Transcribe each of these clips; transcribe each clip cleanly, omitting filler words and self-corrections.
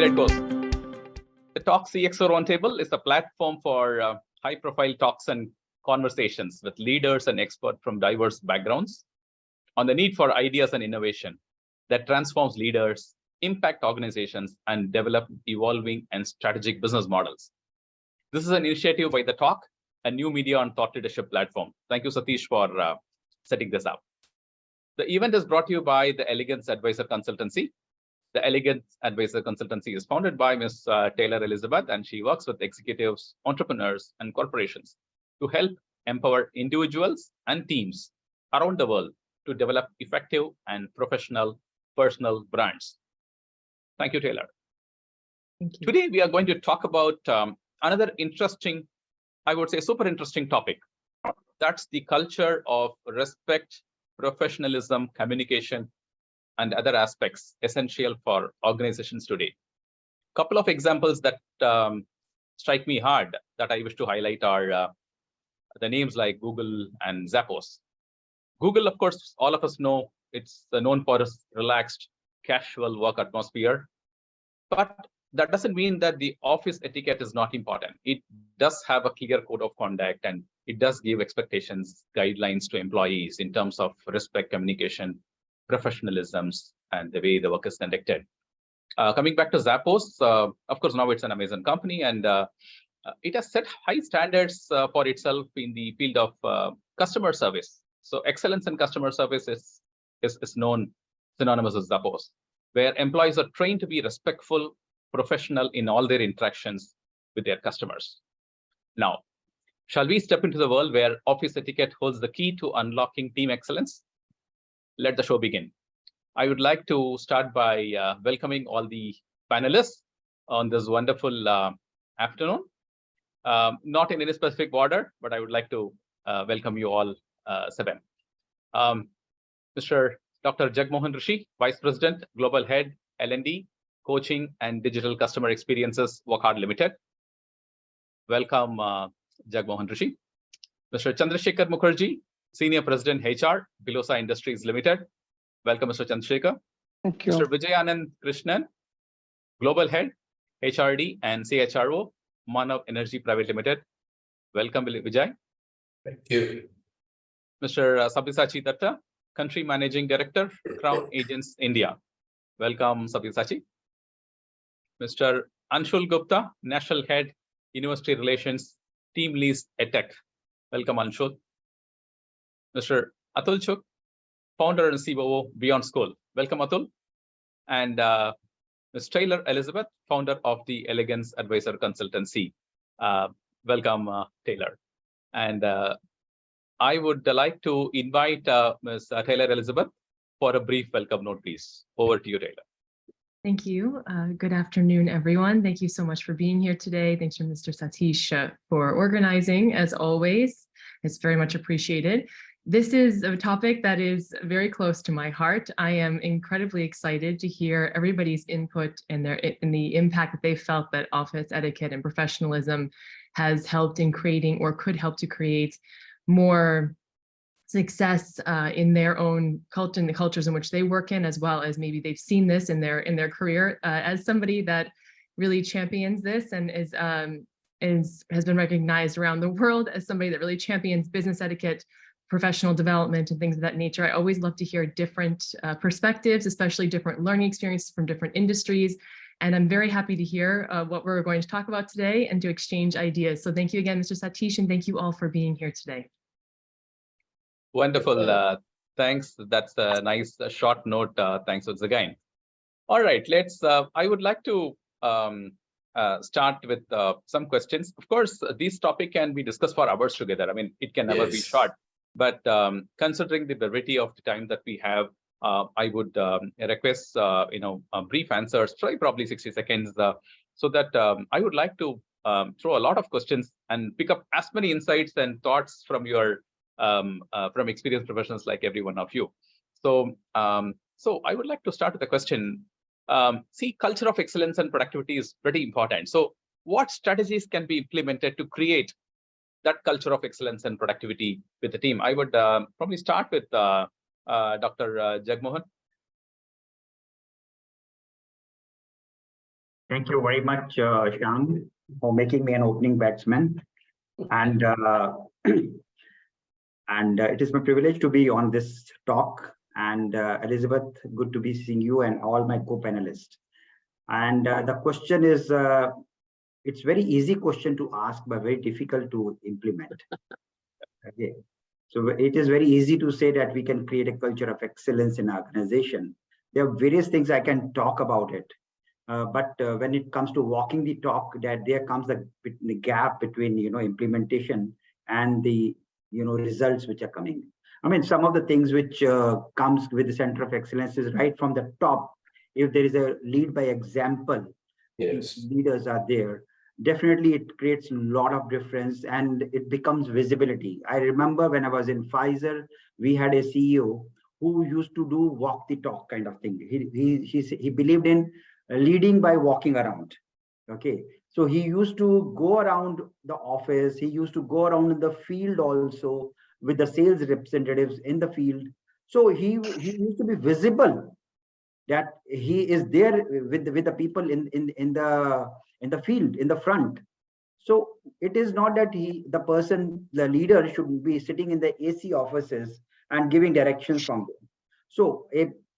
Here it goes. The Talk CXO Roundtable is a platform for high-profile talks and conversations with leaders and experts from diverse backgrounds on the need for ideas and innovation that transforms leaders, impact organizations, and develop evolving and strategic business models. This is an initiative by The Talk, a new media and thought leadership platform. Thank you, Satish, for setting this up. The event is brought to you by the Elegance Advisor Consultancy. The Elegance Advisor Consultancy is founded by Ms. Taylor Elizabeth, and she works with executives, entrepreneurs, and corporations to help empower individuals and teams around the world to develop effective and professional personal brands. Thank you, Taylor. Thank you. Today, we are going to talk about another interesting, I would say super interesting topic. That's the culture of respect, professionalism, communication, and other aspects essential for organizations today. Couple of examples that strike me hard that I wish to highlight are the names like Google and Zappos. Google, of course, all of us know it's known for its relaxed, casual work atmosphere, but that doesn't mean that the office etiquette is not important. It does have a clear code of conduct, and it does give expectations, guidelines to employees in terms of respect, communication, professionalisms, and the way the work is conducted. Coming back to Zappos, of course, now it's an Amazon company, and it has set high standards for itself in the field of customer service. So excellence in customer service is known synonymous with Zappos, where employees are trained to be respectful, professional in all their interactions with their customers. Now, shall we step into the world where office etiquette holds the key to unlocking team excellence? Let the show begin. I would like to start by welcoming all the panelists on this wonderful afternoon. Not in any specific order, but I would like to welcome you all seven. Mr. Dr. Jagmohan Rishi, Vice President, Global Head, L&D, Coaching and Digital Customer Experiences, Wockhardt Limited. Welcome, Jagmohan Rishi. Mr. Chandrasekhar Mukherjee, Senior President, HR, Bilosa Industries Limited. Welcome, Mr. Chandrasekhar. Thank you. Mr. Vijayanand Krishnan, Global Head, HRD and CHRO, Manav Energy Private Limited. Welcome, Vijay. Thank you. Mr. Sabyasachi Datta, Country Managing Director, Crown Agents India. Welcome, Sabyasachi. Mr. Anshul Gupta, National Head, University Relations, Team Leads Etiquette. Welcome, Anshul. Mr. Atul Chuk, Founder and COO, Beyond School. Welcome, Atul. And Ms. Taylor Elizabeth, Founder of the Elegance Advisor Consultancy. Welcome, Taylor. And I would like to invite Ms. Taylor Elizabeth for a brief welcome note, please. Over to you, Taylor. Thank you. Good afternoon, everyone. Thank you so much for being here today. Thanks to Mr. Satish for organizing, as always. It's very much appreciated. This is a topic that is very close to my heart. I am incredibly excited to hear everybody's input and the impact that they felt that office etiquette and professionalism has helped in creating or could help to create more success in their own culture, in the cultures in which they work in, as well as maybe they've seen this in their career. As somebody that really champions this and has been recognized around the world as somebody that really champions business etiquette, professional development, and things of that nature, I always love to hear different perspectives, especially different learning experiences from different industries. And I'm very happy to hear what we're going to talk about today and to exchange ideas. So thank you again, Mr. Satish, and thank you all for being here today. Wonderful. Thanks. That's a nice short note. Thanks once again. All right, let's. I would like to start with some questions. Of course, this topic can be discussed for hours together. I mean, it can never be short. But considering the brevity of the time that we have, I would request brief answers, probably 60 seconds, so that I would like to throw a lot of questions and pick up as many insights and thoughts from your from experienced professionals like every one of you. So I would like to start with a question. See, culture of excellence and productivity is pretty important. So what strategies can be implemented to create that culture of excellence and productivity with the team? I would probably start with Dr. Jagmohan. Thank you very much, Shyam, for making me an opening batsman. And it is my privilege to be on this talk. And Elizabeth, good to be seeing you and all my co-panelists. And the question is, it's very easy question to ask, but very difficult to implement. Okay. So it is very easy to say that we can create a culture of excellence in our organization. There are various things I can talk about it. But when it comes to walking the talk, that there comes the gap between implementation and the results which are coming. I mean, some of the things which comes with the center of excellence is right from the top. If there is a lead by example, Yes, leaders are there. Definitely, it creates a lot of difference and it becomes visibility. I remember when I was in Pfizer, we had a CEO who used to do walk the talk kind of thing. He believed in leading by walking around. Okay, so he used to go around the office. He used to go around in the field also with the sales representatives in the field. So he used to be visible that he is there with the people in the field, in the front. So it is not that the leader should be sitting in the AC offices and giving directions from them. So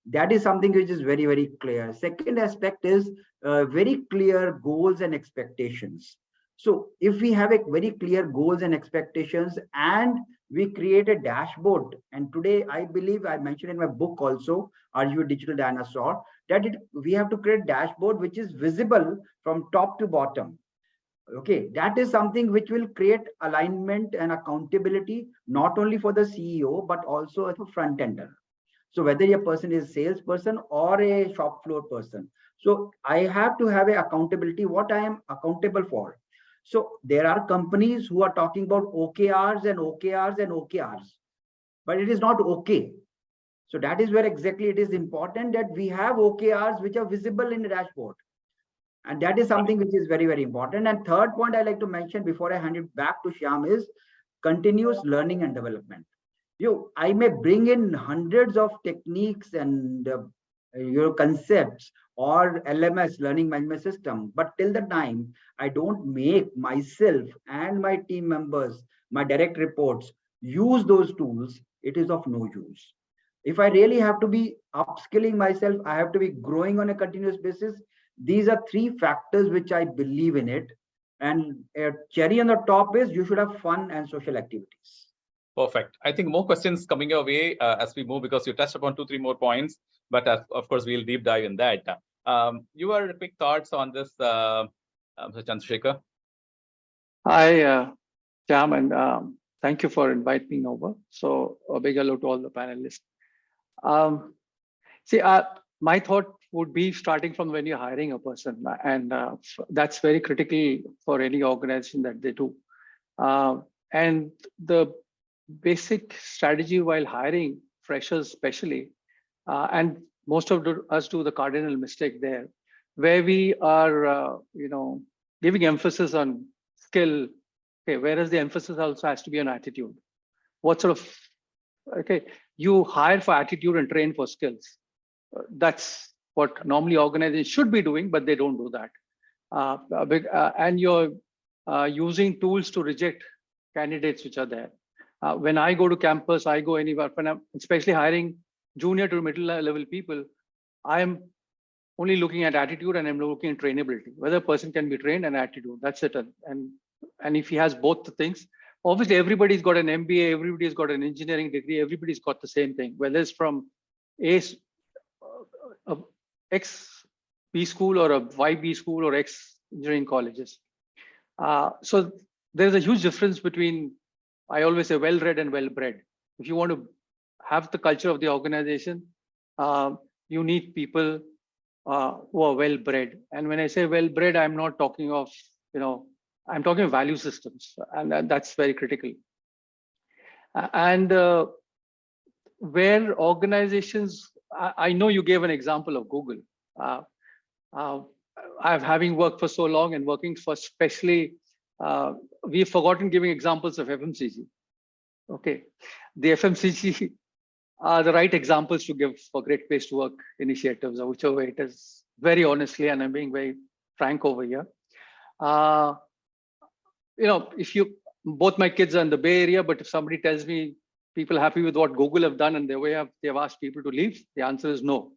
that is something which is very, very clear. Second aspect is very clear goals and expectations. So if we have a very clear goals and expectations and we create a dashboard, and today I believe I mentioned in my book also, Are You a Digital Dinosaur, that we have to create a dashboard which is visible from top to bottom. Okay, that is something which will create alignment and accountability, not only for the CEO, but also as a front ender. So whether a person is a salesperson or a shop floor person. So I have to have a accountability, what I am accountable for. So there are companies who are talking about OKRs and OKRs and OKRs, but it is not okay. So that is where exactly it is important that we have OKRs which are visible in the dashboard. And that is something which is very, very important. And third point I like to mention before I hand it back to Shyam is continuous learning and development. I may bring in hundreds of techniques and concepts or LMS, learning management system, but till the time I don't make myself and my team members, my direct reports, use those tools, it is of no use. If I really have to be upskilling myself, I have to be growing on a continuous basis. These are three factors which I believe in it. And cherry on the top is you should have fun and social activities. Perfect. I think more questions coming your way as we move, because you touched upon 2-3 more points, but of course we'll deep dive in that. Your quick thoughts on this, Mr. Chandrasekhar? Hi, Jam, and thank you for inviting me over. So a big hello to all the panelists. My thought would be starting from when you're hiring a person, and that's very critical for any organization that they do. And the basic strategy while hiring freshers especially, and most of us do the cardinal mistake there, where we are giving emphasis on skill, okay, whereas the emphasis also has to be on attitude. What sort of, okay, you hire for attitude and train for skills. That's what normally organizations should be doing, but they don't do that. And you're using tools to reject candidates which are there. When I go to campus, I go anywhere, when I'm especially hiring junior to middle level people, I am only looking at attitude and I'm looking at trainability, whether a person can be trained and attitude, that's it. And if he has both the things, obviously everybody's got an MBA, everybody's got an engineering degree, everybody's got the same thing, whether it's from X B school or a YB school or X engineering colleges. So there's a huge difference between, I always say, well-read and well-bred. If you want to have the culture of the organization, you need people who are well-bred. And when I say well-bred, I'm not talking of, I'm talking of value systems, and that's very critical. And where organizations, I know you gave an example of Google. Having worked for so long and working for especially, we've forgotten giving examples of FMCG. Okay, the FMCG are the right examples to give for Great Place to Work initiatives, or whichever it is, very honestly, and I'm being very frank over here. If both my kids are in the Bay Area, but if somebody tells me people are happy with what Google have done and the way they've asked people to leave, the answer is no.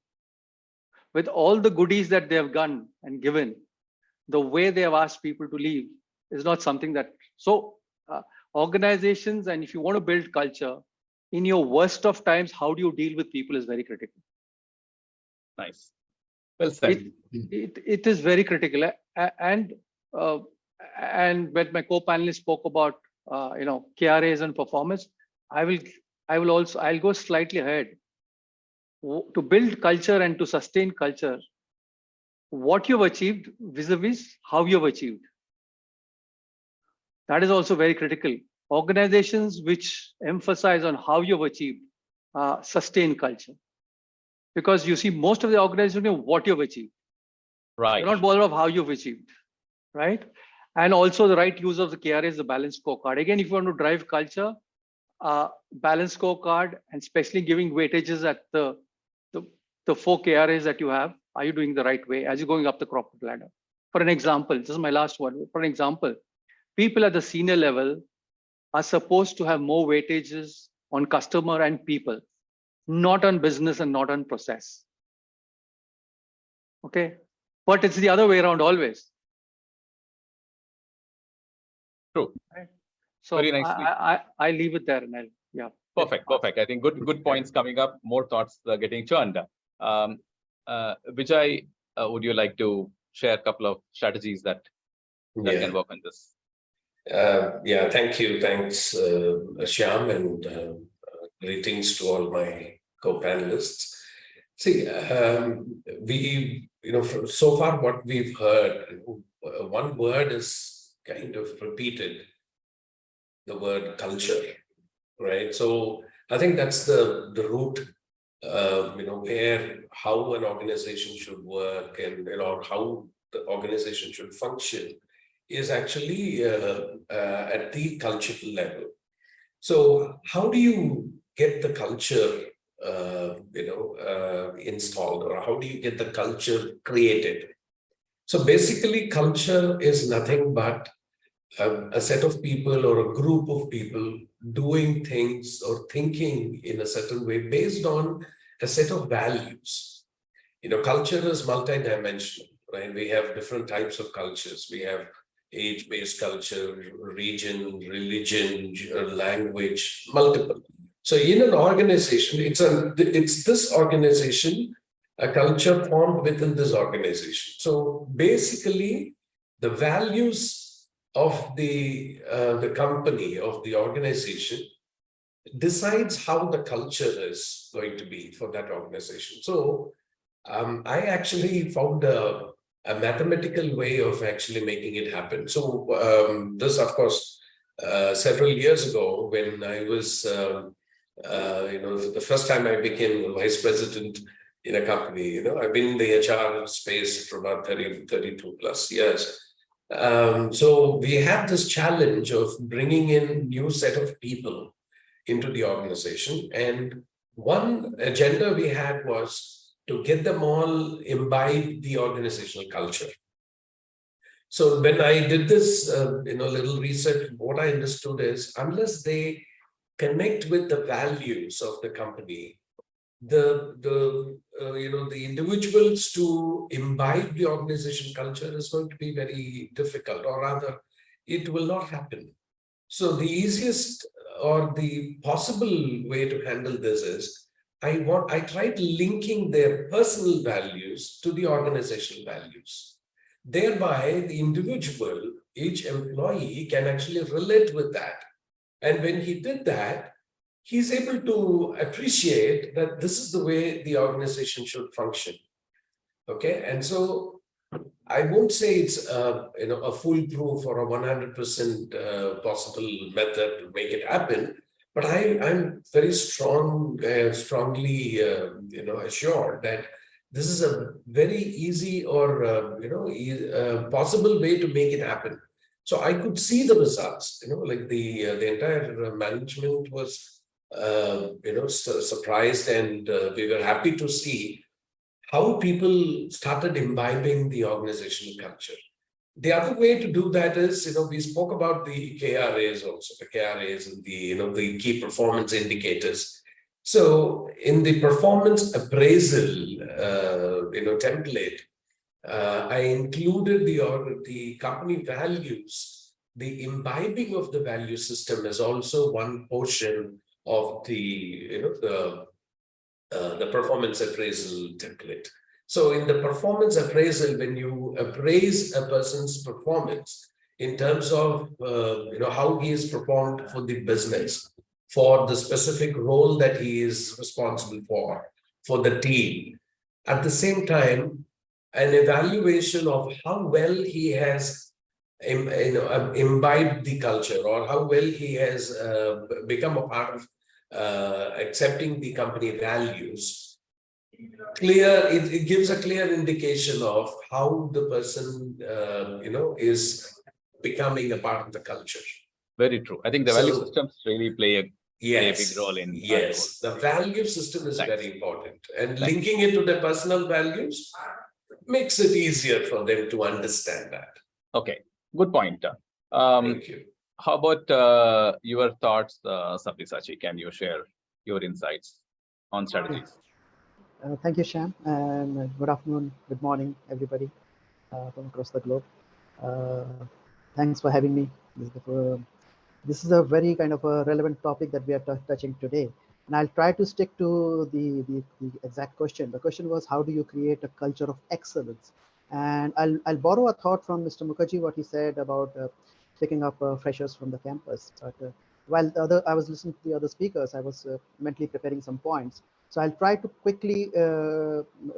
With all the goodies that they have done and given, the way they have asked people to leave is not something that, organizations, and if you want to build culture, in your worst of times, how do you deal with people is very critical. Nice. Well said. It is very critical. And when my co-panelists spoke about, KRAs and performance, I'll go slightly ahead. To build culture and to sustain culture, what you've achieved vis-a-vis how you've achieved. That is also very critical. Organizations which emphasize on how you've achieved sustain culture. Because you see, most of the organizations know what you've achieved. Right. They're not bothered of how you've achieved, right? And also the right use of the KRA is the balanced scorecard. Again, if you want to drive culture, balanced scorecard, and especially giving weightages at the 4 KRAs that you have, are you doing the right way as you're going up the corporate ladder? For an example, this is my last one. For an example, people at the senior level are supposed to have more weightages on customer and people, not on business and not on process. Okay, but it's the other way around always. True. Right? So very nicely. I leave it there, and Perfect. I think good points coming up. More thoughts getting churned. Vijay, would you like to share a couple of strategies that can work on this? Thank you. Thanks, Shyam, and greetings to all my co-panelists. See, so far what we've heard, one word is kind of repeated, the word culture, right? So I think that's the root, how an organization should work and how the organization should function is actually at the cultural level. So how do you get the culture, installed, or how do you get the culture created? So basically, culture is nothing but a set of people or a group of people doing things or thinking in a certain way based on a set of values. Culture is multidimensional, right? We have different types of cultures. We have age-based culture, region, religion, language, multiple. So in an organization, it's this organization, a culture formed within this organization. So basically, the values of the company, of the organization, decides how the culture is going to be for that organization. So I actually found a mathematical way of actually making it happen. So this, of course, several years ago, when I was, the first time I became vice president in a company, I've been in the HR space for about 32 plus years. So we had this challenge of bringing in new set of people into the organization. And one agenda we had was to get them all imbibe the organizational culture. So when I did this, little research, what I understood is unless they connect with the values of the company, the individuals to imbibe the organization culture is going to be very difficult, or rather, it will not happen. So the easiest or the possible way to handle this is I tried linking their personal values to the organizational values. Thereby, the individual, each employee can actually relate with that. And when he did that, he's able to appreciate that this is the way the organization should function. Okay, and so I won't say it's a foolproof or a 100% possible method to make it happen, but I'm very strongly assured that this is a very easy or possible way to make it happen. So I could see the results. Like the entire management was surprised, and we were happy to see how people started imbibing the organizational culture. The other way to do that is, we spoke about the KRAs also, the KRAs and the key performance indicators. So in the performance appraisal, template, I included the company values. The imbibing of the value system is also one portion of the performance appraisal template. So in the performance appraisal, when you appraise a person's performance in terms of how he is performed for the business, for the specific role that he is responsible for the team, at the same time, an evaluation of how well he has imbibed the culture, or how well he has become a part of accepting the company values. It gives a clear indication of how the person is becoming a part of the culture. Very true. I think the value systems really play a big role in. Yes, the value system is very important, and linking it to their personal values makes it easier for them to understand that. Okay, good point. Thank you. How about your thoughts, Sabyasachi? Can you share your insights on strategies? Thank you, Shyam, and good afternoon, good morning, everybody from across the globe. Thanks for having me. This is a very kind of a relevant topic that we are touching today. And I'll try to stick to the exact question. The question was, how do you create a culture of excellence? And I'll borrow a thought from Mr. Mukherjee, what he said about picking up freshers from the campus. But while I was listening to the other speakers, I was mentally preparing some points. So I'll try to quickly,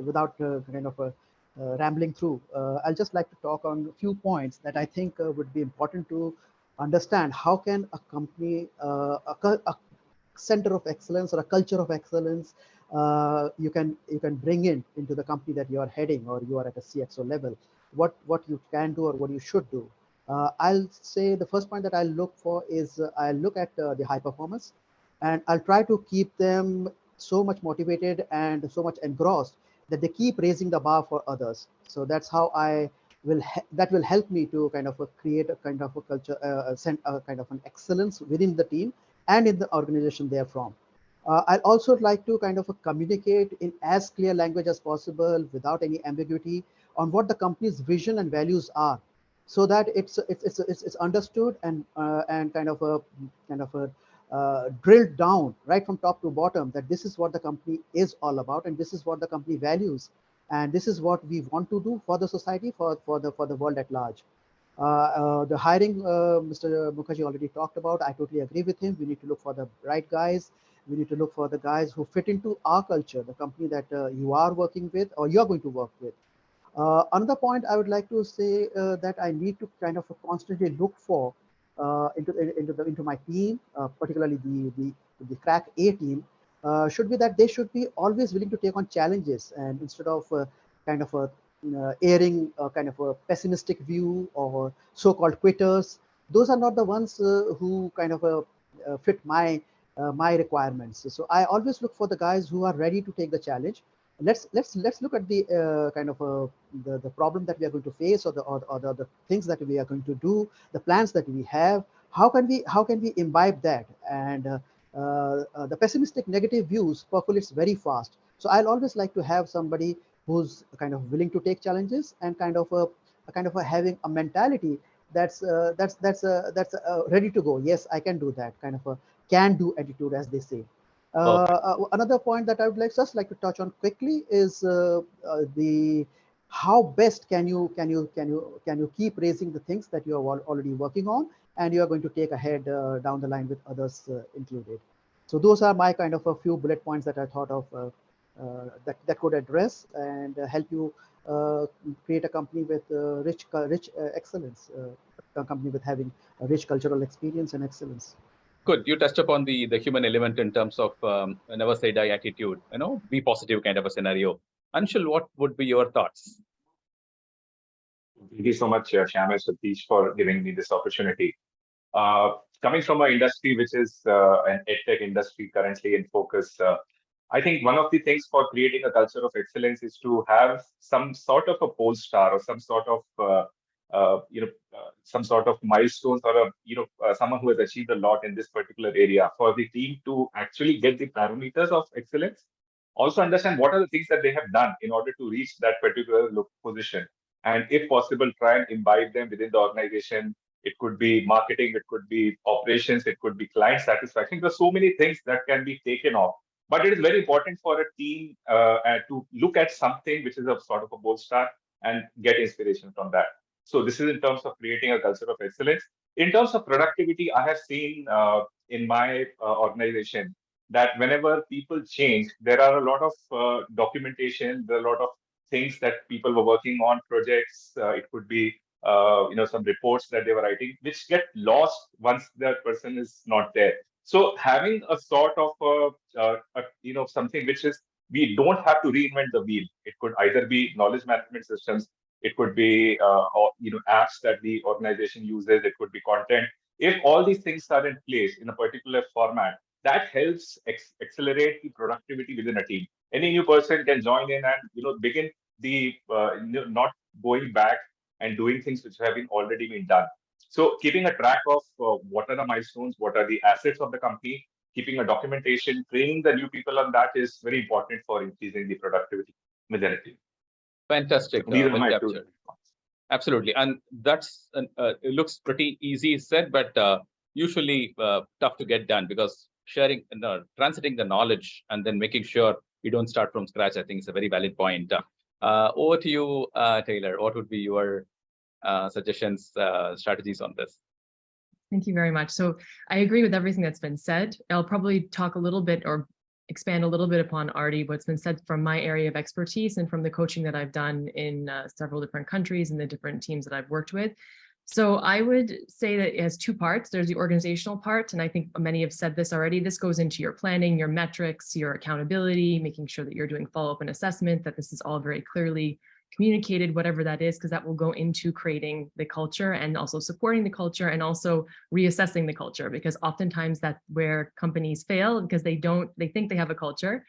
without rambling through, I'll just like to talk on a few points that I think would be important to understand. How can a company, a center of excellence or a culture of excellence, you can bring into the company that you are heading, or you are at a CXO level, what you can do or what you should do. I'll say the first point that I'll look for is I'll look at the high performers, and I'll try to keep them so much motivated and so much engrossed that they keep raising the bar for others. So that's how that will help me to kind of create a kind of a culture, kind of an excellence within the team and in the organization they're from. I'd also like to kind of communicate in as clear language as possible, without any ambiguity, on what the company's vision and values are, so that it's understood and kind of drilled down right from top to bottom, that this is what the company is all about, and this is what the company values, and this is what we want to do for the society, for the world at large. The hiring, Mr. Mukherjee already talked about. I totally agree with him. We need to look for the right guys. We need to look for the guys who fit into our culture, the company that you are working with or you're going to work with. Another point I would like to say that I need to kind of constantly look for into my team, particularly the crack A team, should be that they should be always willing to take on challenges, and instead of kind of airing a kind of a pessimistic view or so-called quitters, those are not the ones who kind of fit my requirements. So I always look for the guys who are ready to take the challenge. Let's look at the kind of the problem that we are going to face, or the things that we are going to do, the plans that we have. How can we imbibe that? And the pessimistic negative views percolates very fast. So I'll always like to have somebody who's kind of willing to take challenges, and kind of having a mentality that's ready to go. Yes, I can do that. Kind of a can-do attitude, as they say. Another point that I would just like to touch on quickly is how best can you keep raising the things that you are already working on, and you are going to take ahead down the line with others included. So those are my kind of a few bullet points that I thought of that could address and help you create a company with rich excellence, a company with having a rich cultural experience and excellence. Good. You touched upon the human element in terms of never say die attitude, be positive kind of a scenario. Anshul, what would be your thoughts? Thank you so much, Shyam and Satish, for giving me this opportunity. Coming from an industry which is an edtech industry currently in focus, I think one of the things for creating a culture of excellence is to have some sort of a pole star or some sort of some sort of milestones or someone who has achieved a lot in this particular area for the team to actually get the parameters of excellence. Also understand what are the things that they have done in order to reach that particular position, and if possible, try and imbibe them within the organization. It could be marketing, it could be operations, it could be client satisfaction. There's so many things that can be taken off. But it is very important for a team to look at something which is a sort of a gold star and get inspiration from that. So this is in terms of creating a culture of excellence. In terms of productivity, I have seen in my organization that whenever people change, there are a lot of documentation, there are a lot of things that people were working on, projects. It could be some reports that they were writing, which get lost once that person is not there. So having a sort of something which is, we don't have to reinvent the wheel. It could either be knowledge management systems, it could be apps that the organization uses, it could be content. If all these things are in place in a particular format, that helps accelerate the productivity within a team. Any new person can join in and begin the not going back and doing things which have been already been done. So keeping a track of what are the milestones, what are the assets of the company, keeping a documentation, training the new people on that is very important for increasing the productivity within a team. Fantastic. These are my two. Absolutely. And that's it looks pretty easy said, but usually tough to get done, because sharing, transiting the knowledge and then making sure you don't start from scratch, I think is a very valid point. Over to you, Taylor. What would be your suggestions, strategies on this? Thank you very much. So I agree with everything that's been said. I'll probably talk a little bit or expand a little bit upon Artie, what's been said from my area of expertise and from the coaching that I've done in several different countries and the different teams that I've worked with. So I would say that it has two parts. There's the organizational part, and I think many have said this already. This goes into your planning, your metrics, your accountability, making sure that you're doing follow-up and assessment, that this is all very clearly communicated, whatever that is, because that will go into creating the culture and also supporting the culture and also reassessing the culture, because oftentimes that's where companies fail, because they think they have a culture.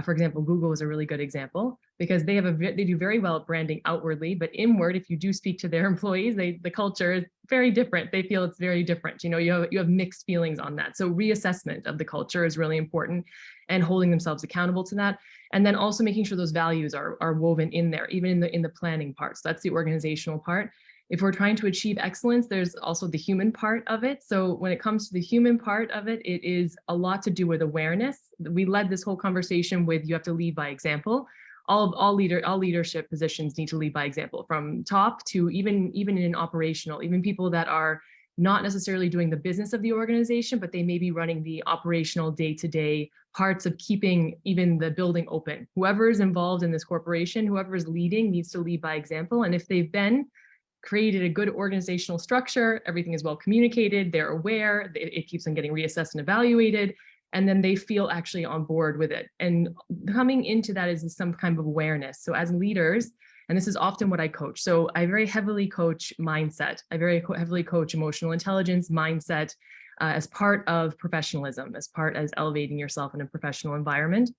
For example, Google is a really good example, because they do very well at branding outwardly, but inward, if you do speak to their employees, the culture is very different. They feel it's very different. You have mixed feelings on that. So reassessment of the culture is really important, and holding themselves accountable to that. And then also making sure those values are woven in there, even in the planning part. So that's the organizational part. If we're trying to achieve excellence, there's also the human part of it. So when it comes to the human part of it, it is a lot to do with awareness. We led this whole conversation with, you have to lead by example. All leadership positions need to lead by example, from top to even in operational, even people that are not necessarily doing the business of the organization, but they may be running the operational day-to-day parts of keeping even the building open. Whoever is involved in this corporation, whoever is leading, needs to lead by example. And if they've been created a good organizational structure, everything is well communicated, they're aware, it keeps on getting reassessed and evaluated, and then they feel actually on board with it. And coming into that is some kind of awareness. So as leaders, and this is often what I coach. So I very heavily coach mindset. I very heavily coach emotional intelligence, mindset, as part of professionalism, as elevating yourself in a professional environment.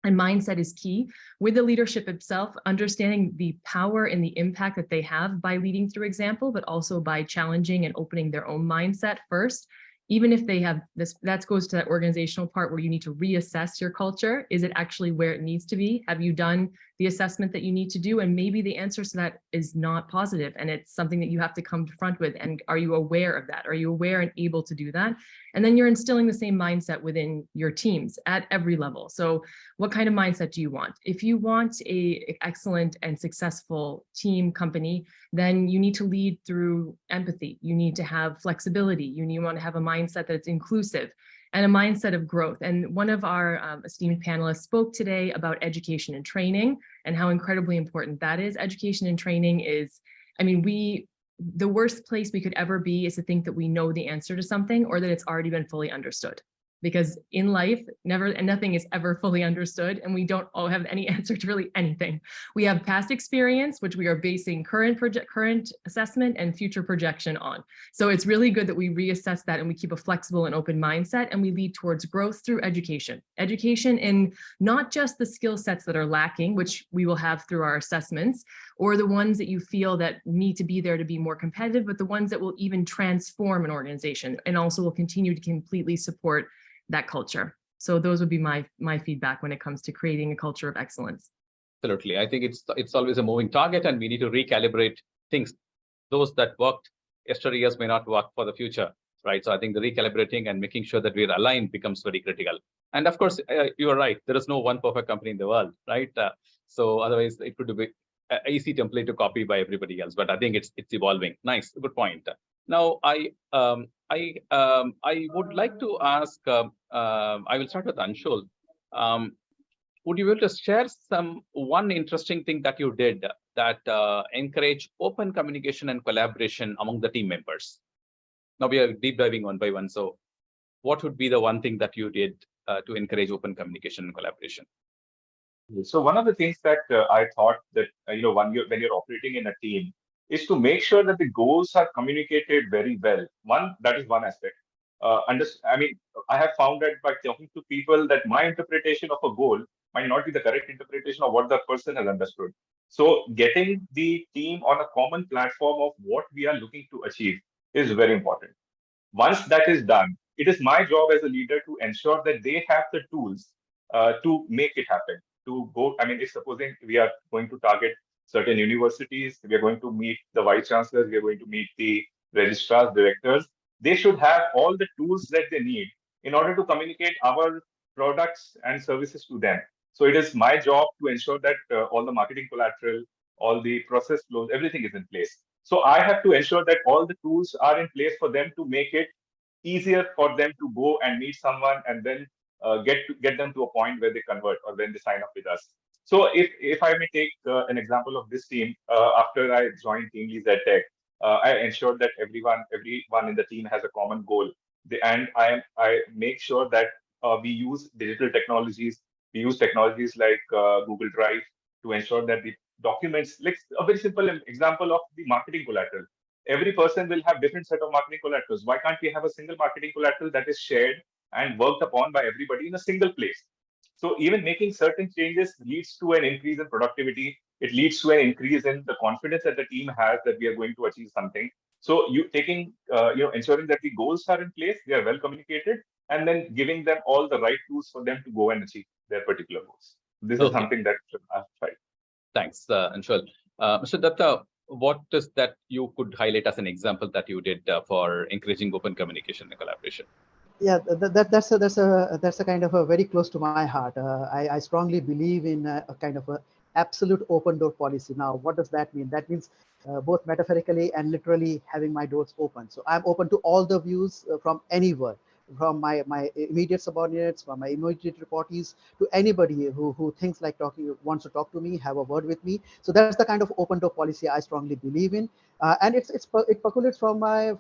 And mindset is key with the leadership itself, understanding the power and the impact that they have by leading through example, but also by challenging and opening their own mindset first. Even if they have this, that goes to that organizational part where you need to reassess your culture. Is it actually where it needs to be? Have you done the assessment that you need to do? And maybe the answer to that is not positive, and it's something that you have to come to front with. And are you aware of that? Are you aware and able to do that? And then you're instilling the same mindset within your teams at every level. So what kind of mindset do you want? If you want an excellent and successful team company, then you need to lead through empathy. You need to have flexibility. You want to have a mindset that's inclusive and a mindset of growth. And one of our esteemed panelists spoke today about education and training and how incredibly important that is. Education and training is, the worst place we could ever be is to think that we know the answer to something or that it's already been fully understood. because in life, nothing is ever fully understood, and we don't all have any answer to really anything. We have past experience, which we are basing current assessment and future projection on. So it's really good that we reassess that and we keep a flexible and open mindset, and we lead towards growth through education. Education in not just the skill sets that are lacking, which we will have through our assessments, or the ones that you feel that need to be there to be more competitive, but the ones that will even transform an organization and also will continue to completely support that culture. So those would be my feedback when it comes to creating a culture of excellence. Absolutely. I think it's always a moving target, and we need to recalibrate things. Those that worked yesterday may not work for the future, right? So I think the recalibrating and making sure that we're aligned becomes very critical. And of course, you are right. There is no one perfect company in the world, right? So otherwise, it could be an easy template to copy by everybody else. But I think it's evolving. Nice, good point. Now, I would like to ask. I will start with Anshul. Would you be able to share one interesting thing that you did that encourage open communication and collaboration among the team members? Now we are deep diving one by one. So, what would be the one thing that you did to encourage open communication and collaboration? So one of the things that I thought that when you're operating in a team is to make sure that the goals are communicated very well. That is one aspect. I have found that by talking to people that my interpretation of a goal might not be the correct interpretation of what the person has understood. So getting the team on a common platform of what we are looking to achieve is very important. Once that is done, it is my job as a leader to ensure that they have the tools to make it happen. If supposing we are going to target certain universities, we are going to meet the vice chancellors, we are going to meet the registrars, directors, they should have all the tools that they need in order to communicate our products and services to them. So it is my job to ensure that all the marketing collateral, all the process flows, everything is in place. So I have to ensure that all the tools are in place for them to make it easier for them to go and meet someone and then get them to a point where they convert or when they sign up with us. So if I may take an example of this team, after I joined Team Leads at Tech, I ensured that everyone in the team has a common goal. And I make sure that we use digital technologies. We use technologies like Google Drive to ensure that the documents, like a very simple example of the marketing collateral. Every person will have different set of marketing collaterals. Why can't we have a single marketing collateral that is shared and worked upon by everybody in a single place? So even making certain changes leads to an increase in productivity. It leads to an increase in the confidence that the team has that we are going to achieve something. So ensuring that the goals are in place, they are well communicated, and then giving them all the right tools for them to go and achieve their particular goals. This is something that I've tried. Thanks, Anshul. Mr. Datta, what is that you could highlight as an example that you did for encouraging open communication and collaboration? Yeah, that's a kind of a very close to my heart. I strongly believe in a kind of a absolute open door policy. Now, what does that mean? That means both metaphorically and literally having my doors open. So I'm open to all the views from anyone, from my immediate subordinates, from my immediate reportees, to anybody who thinks like wants to talk to me, have a word with me. So that's the kind of open door policy I strongly believe in, and it percolates from my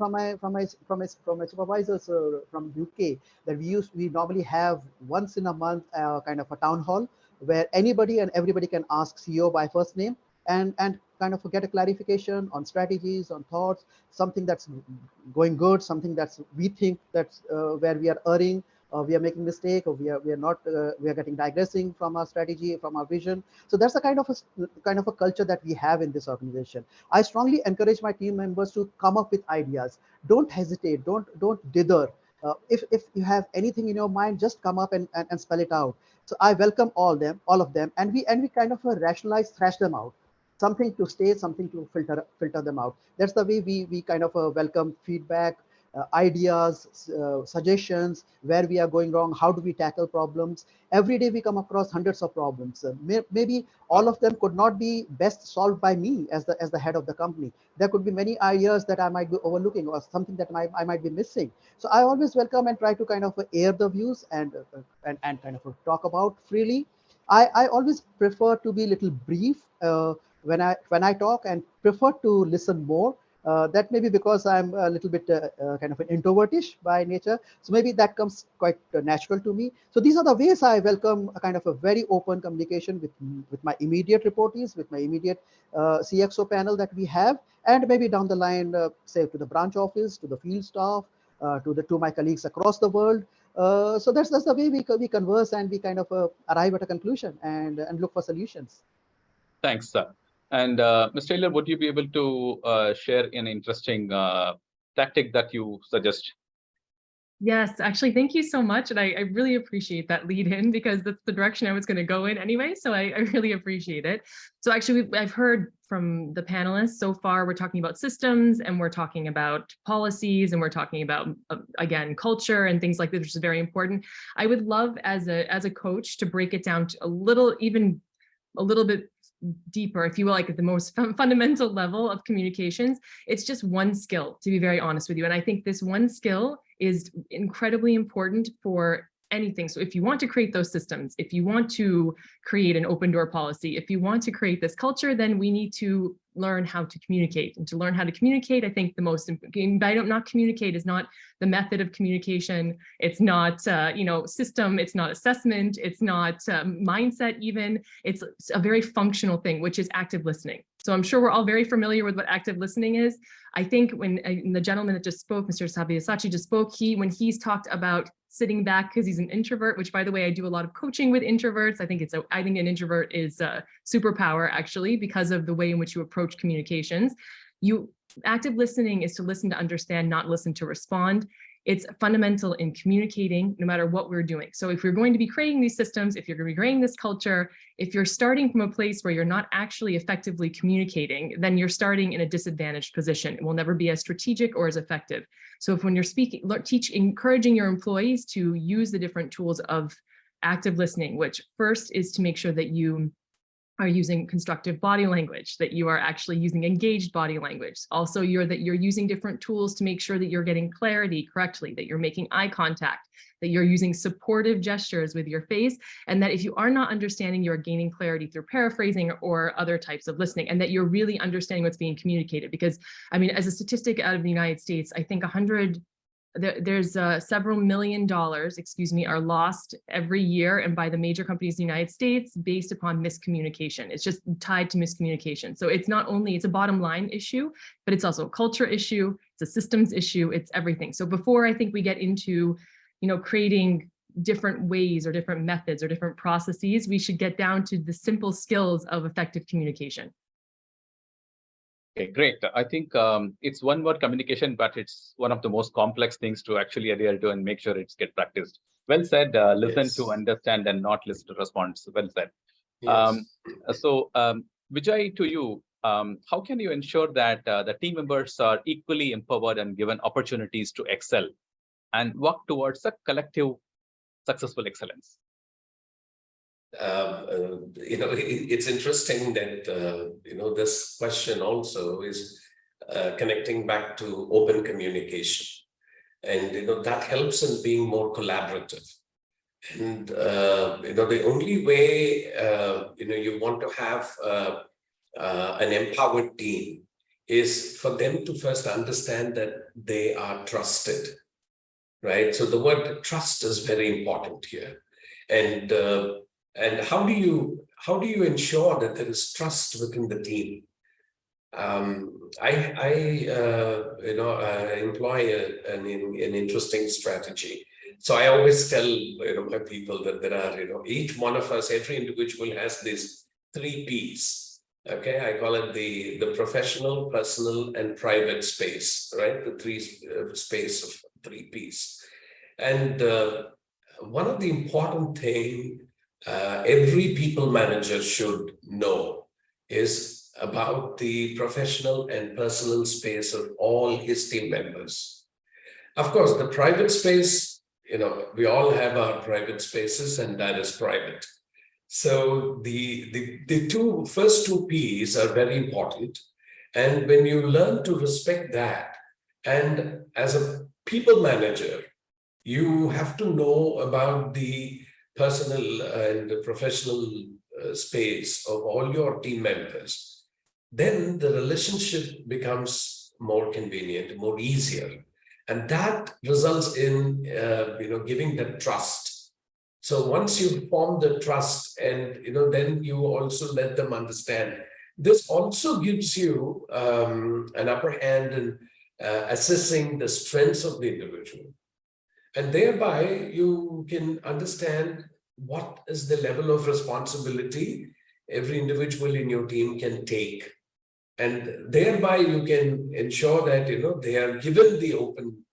supervisors from UK, that we normally have once in a month kind of a town hall where anybody and everybody can ask CEO by first name and kind of get a clarification on strategies, on thoughts, something that's going good, something that's we think that's where we are erring, or we are making mistake, or we are getting digressing from our strategy, from our vision. So that's the kind of a culture that we have in this organization. I strongly encourage my team members to come up with ideas. Don't hesitate. Don't dither. If you have anything in your mind, just come up and spell it out. So I welcome all of them, and we kind of rationalize, thrash them out. Something to stay, something to filter them out. That's the way we kind of welcome feedback, ideas, suggestions, where we are going wrong, how do we tackle problems. Every day we come across hundreds of problems. Maybe all of them could not be best solved by me as the head of the company. There could be many ideas that I might be overlooking, or something that I might be missing. So I always welcome and try to kind of air the views and kind of talk about freely. I always prefer to be a little brief when I talk, and prefer to listen more That may be because I'm a little bit kind of an introvertish by nature. So maybe that comes quite natural to me. So these are the ways I welcome a kind of a very open communication with my immediate reportees, with my immediate CXO panel that we have, and maybe down the line, say to the branch office, to the field staff, to my colleagues across the world. So that's the way we converse, and we kind of arrive at a conclusion and look for solutions. Thanks, sir. And Ms. Taylor, would you be able to share an interesting tactic that you suggest? Yes, actually, thank you so much. And I really appreciate that lead in, because that's the direction I was going to go in anyway. So I really appreciate it. So actually, I've heard from the panelists so far, we're talking about systems, and we're talking about policies, and we're talking about, again, culture and things like this, which is very important. I would love as a coach to break it down to a little bit deeper, if you will, like at the most fundamental level of communications. It's just one skill, to be very honest with you. And I think this one skill is incredibly important for anything. So if you want to create those systems, if you want to create an open door policy, if you want to create this culture, then we need to learn how to communicate. And to learn how to communicate, I think the most important, not communicate is not the method of communication. It's not, system. It's not assessment. It's not mindset even. It's a very functional thing, which is active listening. So I'm sure we're all very familiar with what active listening is. I think when the gentleman that just spoke, Mr. Sabyasachi just spoke, when he's talked about sitting back because he's an introvert, which by the way, I do a lot of coaching with introverts. I think an introvert is a superpower actually, because of the way in which you approach communications. Active listening is to listen to understand, not listen to respond. It's fundamental in communicating no matter what we're doing. So if you're going to be creating these systems, if you're going to be creating this culture, if you're starting from a place where you're not actually effectively communicating, then you're starting in a disadvantaged position. It will never be as strategic or as effective. So if when you're speaking, encouraging your employees to use the different tools of active listening, which first is to make sure that you are using constructive body language, that you are actually using engaged body language. Also, that you're using different tools to make sure that you're getting clarity correctly, that you're making eye contact, that you're using supportive gestures with your face, and that if you are not understanding, you're gaining clarity through paraphrasing or other types of listening, and that you're really understanding what's being communicated. Because, I mean, as a statistic out of the United States, I think there's several $1 million, are lost every year, and by the major companies in the United States, based upon miscommunication. It's just tied to miscommunication. So it's not only, it's a bottom line issue, but it's also a culture issue, it's a systems issue, it's everything. So before I think we get into, creating different ways or different methods or different processes, we should get down to the simple skills of effective communication. Okay, great. I think it's one word communication, but it's one of the most complex things to actually adhere to and make sure it's get practiced. Well said. Listen Yes. to understand and not listen to respond. Well said. Yes. Vijay, to you, how can you ensure that the team members are equally empowered and given opportunities to excel and work towards a collective successful excellence? It's interesting that, this question also is connecting back to open communication. And, that helps in being more collaborative. And, the only way, you want to have an empowered team is for them to first understand that they are trusted, right? So the word trust is very important here. And how do you ensure that there is trust within the team? I employ an interesting strategy. So I always tell my people that there are each one of us, every individual has these 3 Ps. Okay, I call it the professional, personal, and private space. Right, the 3 space of 3 Ps. And one of the important thing every people manager should know is about the professional and personal space of all his team members. Of course, the private space, we all have our private spaces, and that is private. So the first two Ps are very important. And when you learn to respect that, and as a people manager, you have to know about the personal and the professional space of all your team members, then the relationship becomes more convenient, more easier. And that results in, giving the trust. So once you form the trust and, then you also let them understand. This also gives you an upper hand in assessing the strengths of the individual. And thereby you can understand what is the level of responsibility every individual in your team can take. And thereby you can ensure that, they are given the open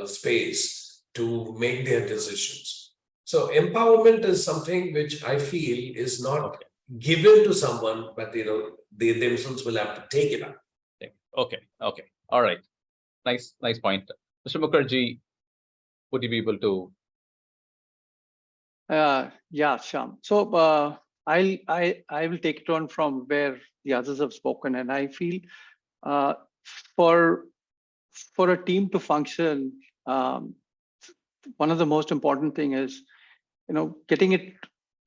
space to make their decisions. So empowerment is something which I feel is not given to someone, but, they themselves will have to take it up. Okay. All right. Nice point. Mr. Mukherjee, would you be able to? Yeah, Shyam. So I will take it on from where the others have spoken, and I feel for a team to function, one of the most important thing is, getting it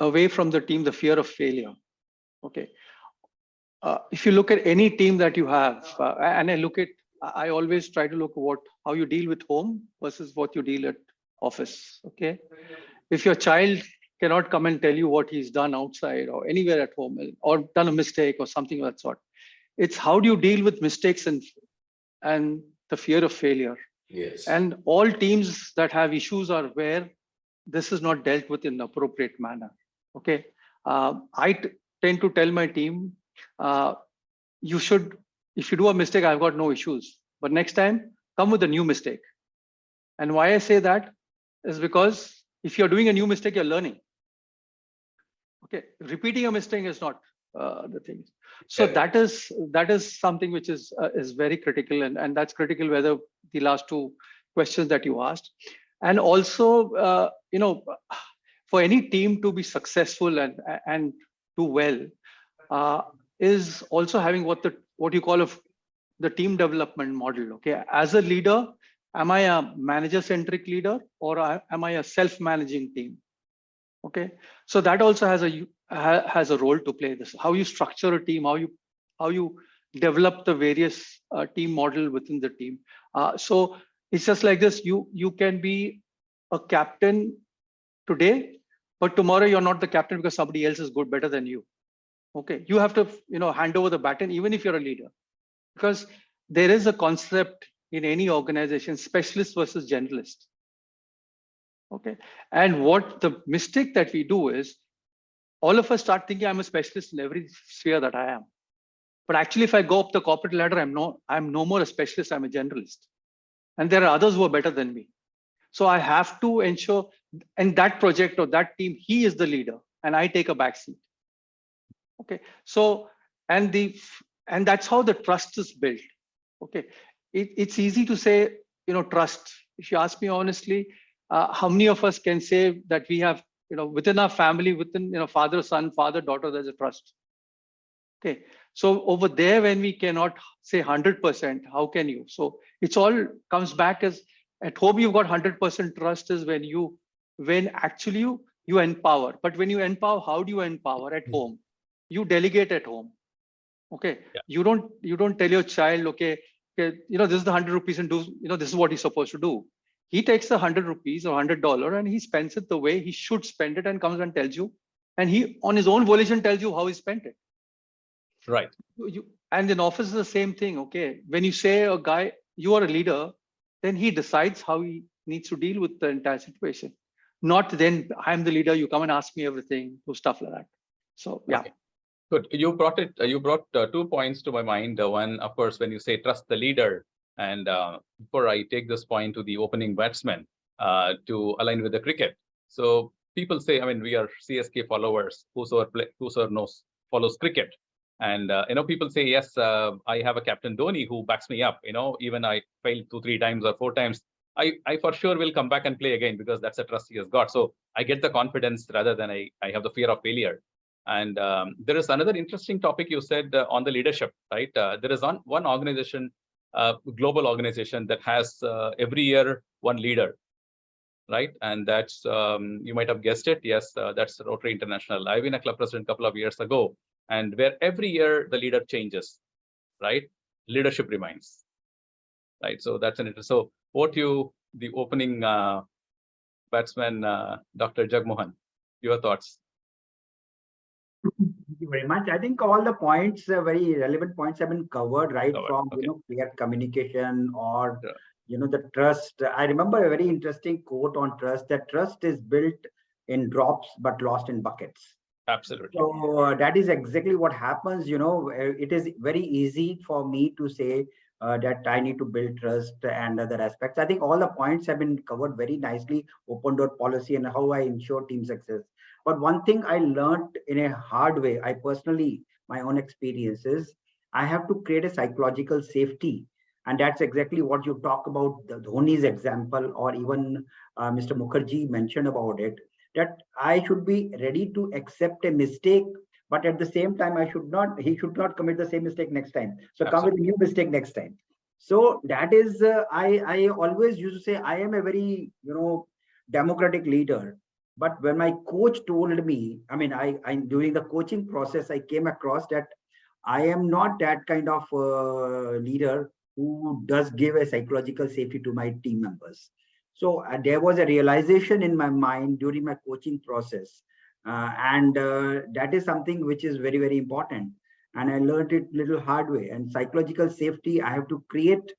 away from the team, the fear of failure. Okay. If you look at any team that you have, and I always try to look at how you deal with home versus what you deal at office. Okay. If your child cannot come and tell you what he's done outside or anywhere at home or done a mistake or something of that sort, it's how do you deal with mistakes and the fear of failure. Yes. And all teams that have issues are where this is not dealt with in an appropriate manner. Okay. I tend to tell my team, you should, if you do a mistake, I've got no issues, but next time come with a new mistake. And why I say that is because if you're doing a new mistake, you're learning. Okay, repeating a mistake is not the thing. So that is something which is very critical, and that's critical. Whether the last two questions that you asked, and also for any team to be successful and do well, is also having what you call the team development model. Okay, as a leader, am I a manager-centric leader or am I a self-managing team? Okay, so that also has a role to play. This how you structure a team, how you develop the various team model within the team. So it's just like this. You can be a captain today, but tomorrow you're not the captain because somebody else is better than you. Okay, you have to hand over the baton even if you're a leader, because there is a concept in any organization, specialist versus generalist. Okay, and what the mistake that we do is all of us start thinking I'm a specialist in every sphere that I am, but actually if I go up the corporate ladder, I'm no more a specialist, I'm a generalist, and there are others who are better than me. So I have to ensure, and that project or that team, he is the leader and I take a backseat. Okay, so and that's how the trust is built. Okay, it's easy to say trust. If you ask me honestly, how many of us can say that we have within our family, within father son, father daughter, there's a trust. Okay, so over there when we cannot say 100%, how can you? So it's all comes back as at home you've got 100% trust is when actually you empower. But when you empower, how do you empower at home? You delegate at home. Okay, yeah. You don't tell your child, okay, this is the 100 rupees and do this is what he's supposed to do. He takes the 100 rupees or $100 and he spends it the way he should spend it and comes and tells you, and he on his own volition tells you how he spent it. Right. And in office is the same thing. Okay, when you say a guy you are a leader, then he decides how he needs to deal with the entire situation. Not then I'm the leader, you come and ask me everything, do stuff like that. So yeah. Okay. Good. You brought 2 points to my mind. One, of course, when you say trust the leader, and before I take this point to the opening batsman to align with the cricket. So people say, I mean, we are CSK followers. Whosoever follows cricket, and people say, yes, I have a Captain Dhoni who backs me up. Even I failed 2-3 times or 4 times, I for sure will come back and play again because that's a trust he has got. So I get the confidence rather than I have the fear of failure. And there is another interesting topic you said on the leadership, right? There is one organization, global organization that has every year one leader, right? And that's, you might have guessed it. Yes, that's Rotary International. I've been a club president a couple of years ago, and where every year the leader changes, right? leadership remains. Right. So that's an interest. So what you, the opening batsman, Dr. Jagmohan, your thoughts? Thank you very much. I think all the points, very relevant points, have been covered, right? From Okay. clear communication or Yeah. the trust. I remember a very interesting quote on trust, that trust is built in drops but lost in buckets. Absolutely. So that is exactly what happens. It is very easy for me to say that I need to build trust and other aspects. I think all the points have been covered very nicely, open door policy and how I ensure team success. But one thing I learned in a hard way, I personally, my own experiences, I have to create a psychological safety. And that's exactly what you talk about, the Dhoni's example, or even Mr. Mukherjee mentioned about it, that I should be ready to accept a mistake, but at the same time, he should not commit the same mistake next time. So Absolutely. come with a new mistake next time. So that is, I always used to say, I am a very, democratic leader. But when my coach told me, I mean, during the coaching process, I came across that I am not that kind of leader who does give a psychological safety to my team members. So there was a realization in my mind during my coaching process. And that is something which is very, very important. And I learned it little hard way. And psychological safety, I have to create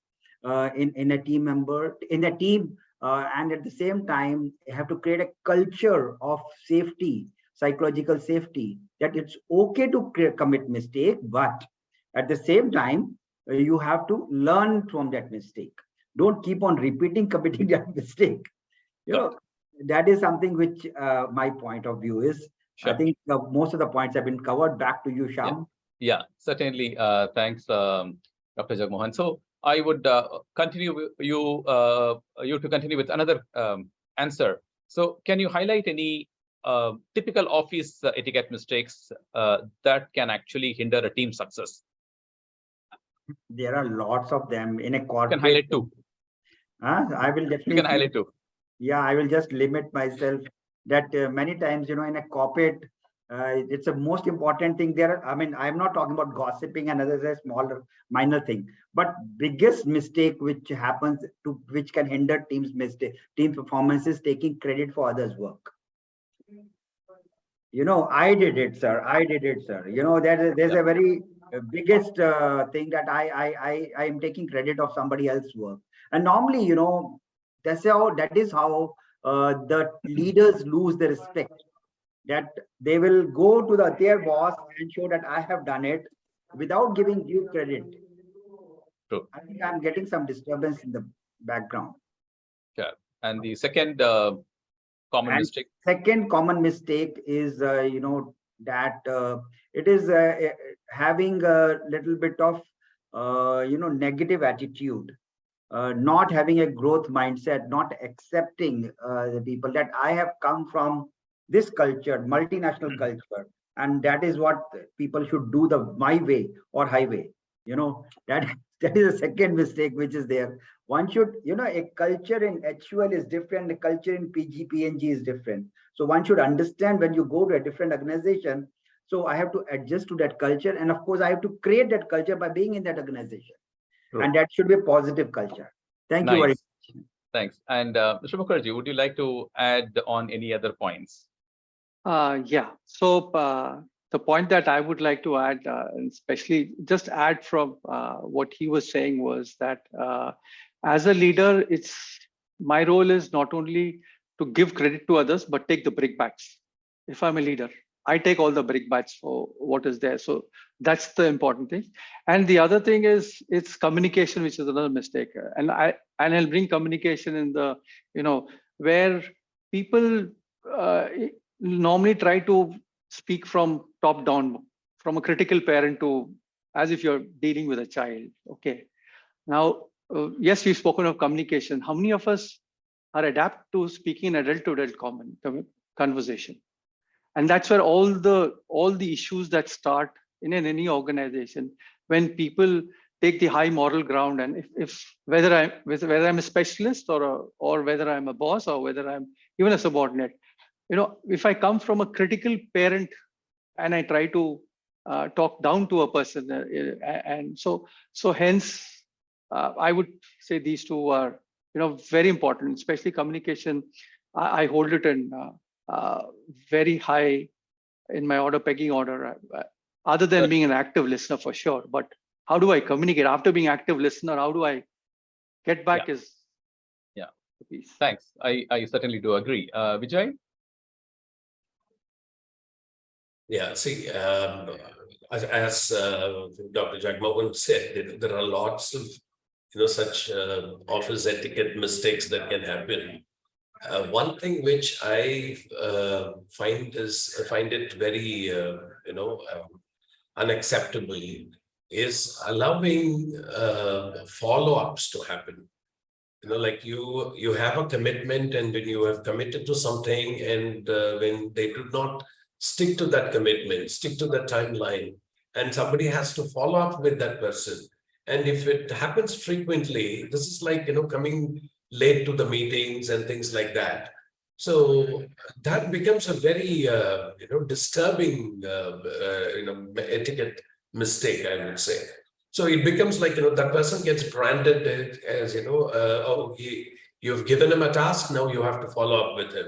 in a team member, in a team. And at the same time, I have to create a culture of safety, psychological safety, that it's okay to commit mistake, but at the same time, you have to learn from that mistake. Don't keep on committing that mistake. That is something which my point of view is. Sure. I think most of the points have been covered. Back to you, Shyam. Yeah, certainly. Thanks, Dr. Jagmohan. So I would continue you to continue with another answer. So can you highlight any typical office etiquette mistakes that can actually hinder a team success? There are lots of them in a corporate. You can highlight two. I will definitely. You can highlight two. Yeah, I will just limit myself that many times, in a corporate, it's a most important thing there. I mean, I'm not talking about gossiping and others, a smaller, minor thing, but biggest mistake which happens which can hinder team performance is taking credit for others' work. I did it, sir. I did it, sir. There's a very biggest thing that I am taking credit of somebody else's work. And normally, that is how the leaders lose the respect, that they will go to their boss and show that I have done it without giving you credit. True. I think I'm getting some disturbance in the background. Yeah. And the second common mistake. Second common mistake is, that it is having a little bit of, negative attitude. Not having a growth mindset, not accepting the people, that I have come from this culture, multinational culture, and that is what people should do, my way or highway. That is a second mistake which is there. One should, a culture in HUL is different, a culture in PNG is different. So one should understand when you go to a different organization. So I have to adjust to that culture, and of course I have to create that culture by being in that organization. True. And that should be a positive culture. Thank you very much. Thanks. And Mr. Mukherjee, would you like to add on any other points? Yeah. So the point that I would like to add, especially just add from what he was saying, was that as a leader, my role is not only to give credit to others, but take the brickbats. If I'm a leader, I take all the brickbats for what is there. So that's the important thing. And the other thing is it's communication, which is another mistake. And I'll bring communication in the, where people normally try to speak from top down, from a critical parent to as if you're dealing with a child. Okay. Now, yes, we've spoken of communication. How many of us are adept to speaking in adult to adult conversation? And that's where all the issues that start in any organization, when people take the high moral ground, and whether I'm a specialist or whether I'm a boss or whether I'm even a subordinate, if I come from a critical parent and I try to talk down to a person. And so hence, I would say these two are, very important, especially communication. I hold it in very high in my pecking order, other than being an active listener for sure. But how do I communicate after being active listener? How do I get back the piece. Thanks. I certainly do agree. Vijay? Yeah, see, as Dr. Jagmohan said, there are lots of such office etiquette mistakes that can happen. One thing which I find it very unacceptable is allowing follow-ups to happen. Like you have a commitment, and when you have committed to something, and when they do not stick to that commitment, stick to the timeline, and somebody has to follow up with that person. And if it happens frequently, this is like, coming late to the meetings and things like that. So that becomes a very, disturbing, etiquette mistake, I would say. So it becomes like, that person gets branded as, oh, you've given him a task, now you have to follow up with him.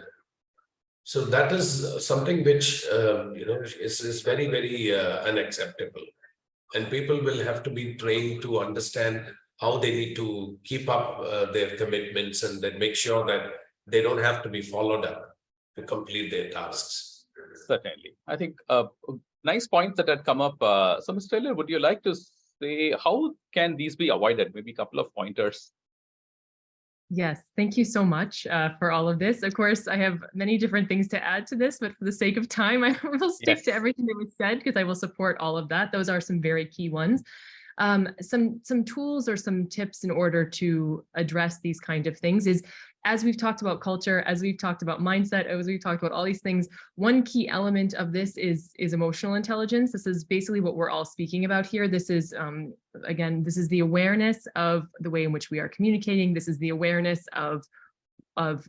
So that is something which, is very, very unacceptable. And people will have to be trained to understand how they need to keep up their commitments, and then make sure that they don't have to be followed up to complete their tasks. Certainly. I think nice points that had come up. So, Mr. Taylor, would you like to say how can these be avoided? Maybe a couple of pointers. Yes, thank you so much for all of this. Of course, I have many different things to add to this, but for the sake of time, I will stick to everything that was said, because I will support all of that. Those are some very key ones. Some tools or some tips in order to address these kind of things is, as we've talked about culture, as we've talked about mindset, as we've talked about all these things, one key element of this is emotional intelligence. This is basically what we're all speaking about here. This is, again, this is the awareness of the way in which we are communicating. This is the awareness of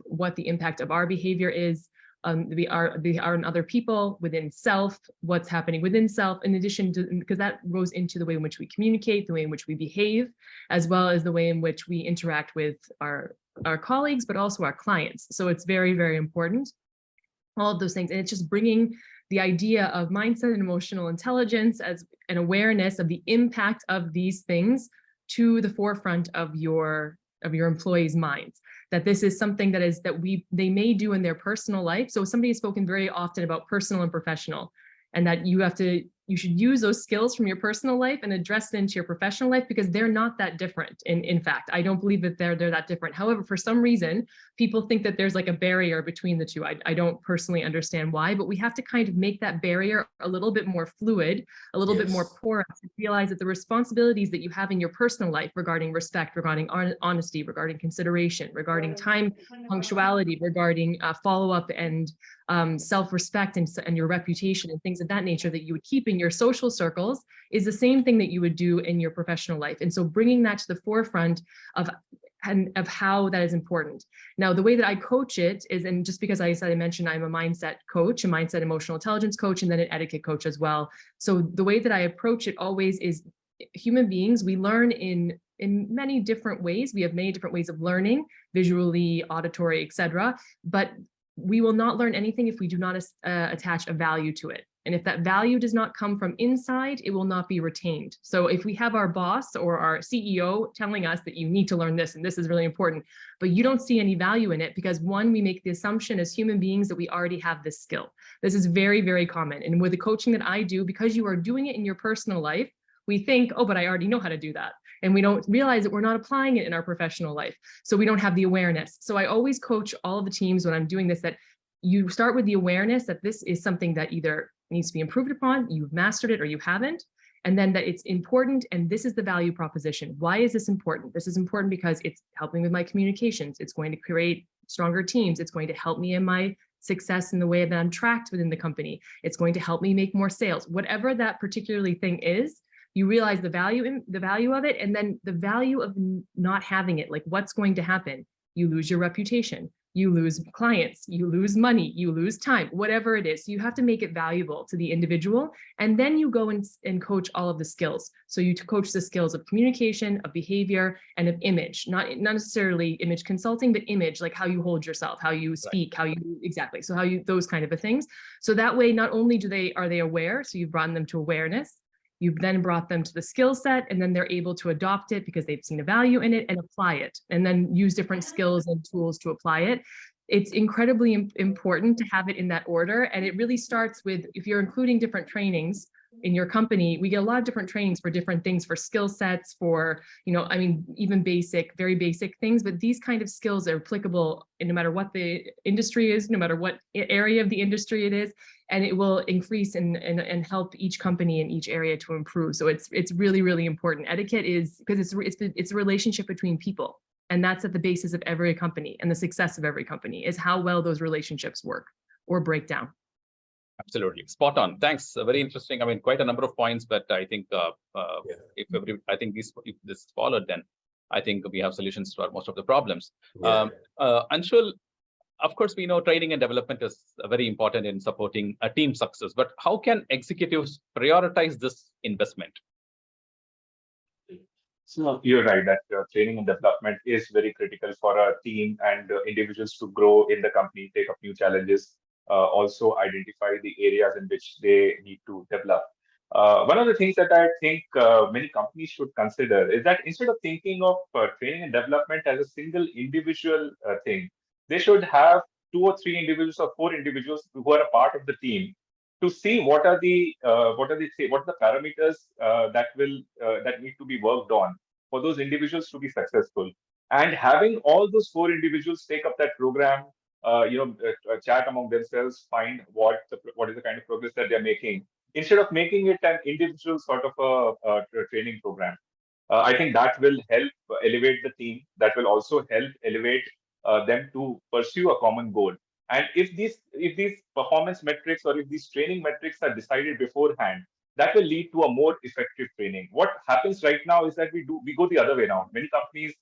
what the impact of our behavior is. We are in other people, within self, what's happening within self, in addition to, because that goes into the way in which we communicate, the way in which we behave, as well as the way in which we interact with our colleagues, but also our clients. So it's very, very important, all of those things. And it's just bringing the idea of mindset and emotional intelligence as an awareness of the impact of these things to the forefront of your employees' minds. That this is something they may do in their personal life. So somebody has spoken very often about personal and professional, and that you should use those skills from your personal life and address it into your professional life, because they're not that different. In fact, I don't believe that they're that different. However, for some reason, people think that there's like a barrier between the two. I don't personally understand why, but we have to kind of make that barrier a little bit more fluid, a little bit more porous, and realize that the responsibilities that you have in your personal life regarding respect, regarding honesty, regarding consideration, regarding time punctuality, regarding follow-up and self-respect and your reputation and things of that nature that you would keep in your social circles is the same thing that you would do in your professional life. And so bringing that to the forefront of how that is important. Now, the way that I coach it is, and just because I mentioned I'm a mindset coach, a mindset emotional intelligence coach, and then an etiquette coach as well. So the way that I approach it always is, human beings, we learn in many different ways. We have many different ways of learning, visually, auditory, etc. But we will not learn anything if we do not attach a value to it. And if that value does not come from inside, it will not be retained. So if we have our boss or our CEO telling us that you need to learn this and this is really important, but you don't see any value in it, because one, we make the assumption as human beings that we already have this skill. This is very, very common. And with the coaching that I do, because you are doing it in your personal life, we think, oh, but I already know how to do that. And we don't realize that we're not applying it in our professional life. So we don't have the awareness. So I always coach all of the teams when I'm doing this, that you start with the awareness that this is something that either needs to be improved upon, you've mastered it, or you haven't. And then that it's important, and this is the value proposition. Why is this important? This is important because it's helping with my communications. It's going to create stronger teams. It's going to help me in my success in the way that I'm tracked within the company. It's going to help me make more sales. Whatever that particularly thing is, you realize the value of it, and then the value of not having it. Like, what's going to happen? You lose your reputation. you lose clients, you lose money, you lose time, whatever it is. So you have to make it valuable to the individual. And then you go and coach all of the skills. So you coach the skills of communication, of behavior, and of image, not necessarily image consulting, but image, like how you hold yourself, how you speak, how you, exactly. So how you, those kind of things. So that way, not only are they aware, so you've brought them to awareness, you've then brought them to the skill set, and then they're able to adopt it because they've seen a value in it and apply it, and then use different skills and tools to apply it. It's incredibly important to have it in that order. And it really starts with, if you're including different trainings in your company, we get a lot of different trainings for different things, for skill sets, for, I mean, even basic, very basic things, but these kind of skills are applicable no matter what the industry is, no matter what area of the industry it is, and it will increase and help each company in each area to improve. So it's really, really important. Etiquette is, because it's a relationship between people. And that's at the basis of every company, and the success of every company is how well those relationships work or break down. Absolutely, spot on. Thanks. Very interesting. I mean, quite a number of points, but I think if this is followed, then I think we have solutions to most of the problems. Anshul, of course, we know training and development is very important in supporting a team success, but how can executives prioritize this investment? So you're right that training and development is very critical for a team and individuals to grow in the company, take up new challenges, also identify the areas in which they need to develop. One of the things that I think many companies should consider is that instead of thinking of training and development as a single individual thing, they should have 2 or 3 individuals or 4 individuals who are a part of the team to see what are the parameters that need to be worked on for those individuals to be successful. And having all those 4 individuals take up that program, chat among themselves, find what is the kind of progress that they're making, instead of making it an individual sort of a training program. I think that will help elevate the team. That will also help elevate them to pursue a common goal. And if these performance metrics or if these training metrics are decided beforehand, that will lead to a more effective training. What happens right now is that we go the other way around. Many companies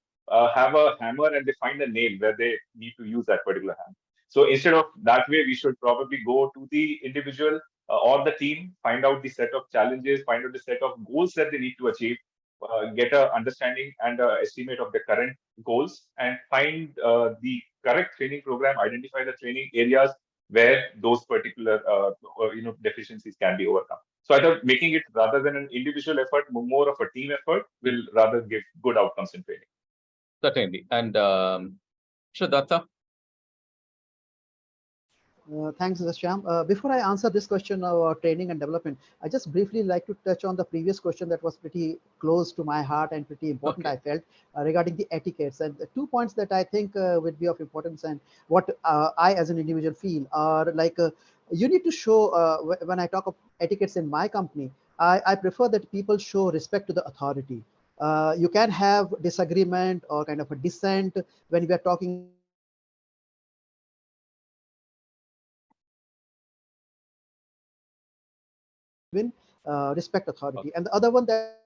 have a hammer and they find a nail where they need to use that particular hammer. So instead of that way, we should probably go to the individual or the team, find out the set of challenges, find out the set of goals that they need to achieve, get an understanding and an estimate of the current goals, and find the correct training program, identify the training areas where those particular deficiencies can be overcome. So I thought making it rather than an individual effort, more of a team effort will rather give good outcomes in training. Certainly. And Shraddha? Thanks, Shyam. Before I answer this question about training and development, I just briefly like to touch on the previous question that was pretty close to my heart and pretty important, I felt, regarding the etiquettes. And the 2 points that I think would be of importance and what I as an individual feel are like, you need to show, when I talk of etiquettes in my company, I prefer that people show respect to the authority. You can have disagreement or kind of a dissent when we are talking respect authority. And the other one that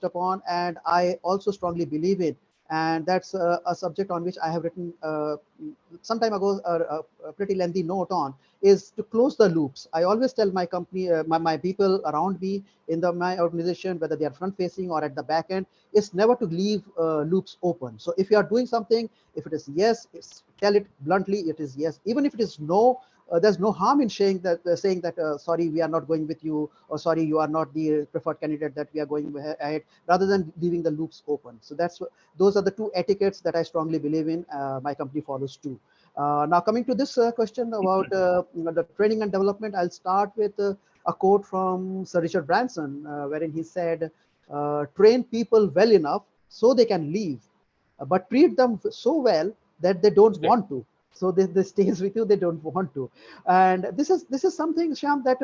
upon, and I also strongly believe in, and that's a subject on which I have written some time ago a pretty lengthy note on, is to close the loops. I always tell my company, my people around me in my organization, whether they are front facing or at the back end, is never to leave loops open. So if you are doing something, if it is yes, tell it bluntly, it is yes. Even if it is no, there's no harm in saying that sorry, we are not going with you, or sorry, you are not the preferred candidate that we are going ahead, rather than leaving the loops open. So those are the 2 etiquettes that I strongly believe in. My company follows too. Now coming to this question about the training and development, I'll start with a quote from Sir Richard Branson, wherein he said, train people well enough so they can leave, but treat them so well that they don't want to. So they stays with you, they don't want to. And this is something, Shyam, that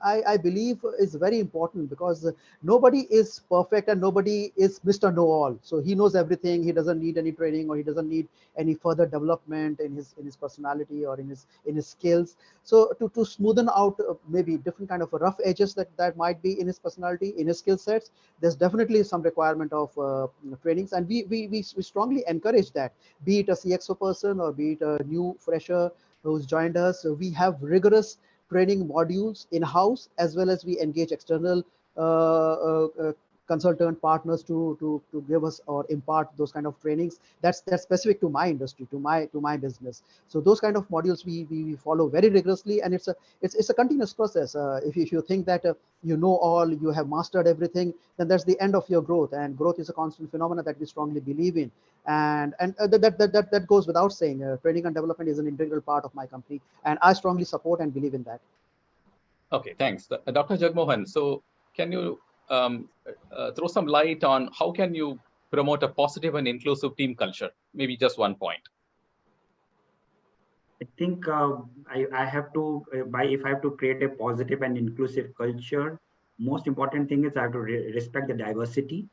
I believe is very important, because nobody is perfect and nobody is Mr. Know-all. So he knows everything. He doesn't need any training, or he doesn't need any further development in his personality or in his skills. So to smoothen out maybe different kind of rough edges that might be in his personality, in his skill sets, there's definitely some requirement of trainings, and we strongly encourage that. Be it a CXO person or be it a new fresher who's joined us, we have rigorous training modules in-house, as well as we engage external consultant partners to give us or impart those kind of trainings that's specific to my industry, to my business. So those kind of modules we follow very rigorously, and it's a continuous process. If you think that you know all, you have mastered everything, then that's the end of your growth, and growth is a constant phenomenon that we strongly believe in. And that goes without saying. Training and development is an integral part of my company, and I strongly support and believe in that. Okay, thanks. Dr. Jagmohan, so can you throw some light on how can you promote a positive and inclusive team culture? Maybe just one point. I think I have to, if I have to create a positive and inclusive culture, most important thing is I have to respect the diversity,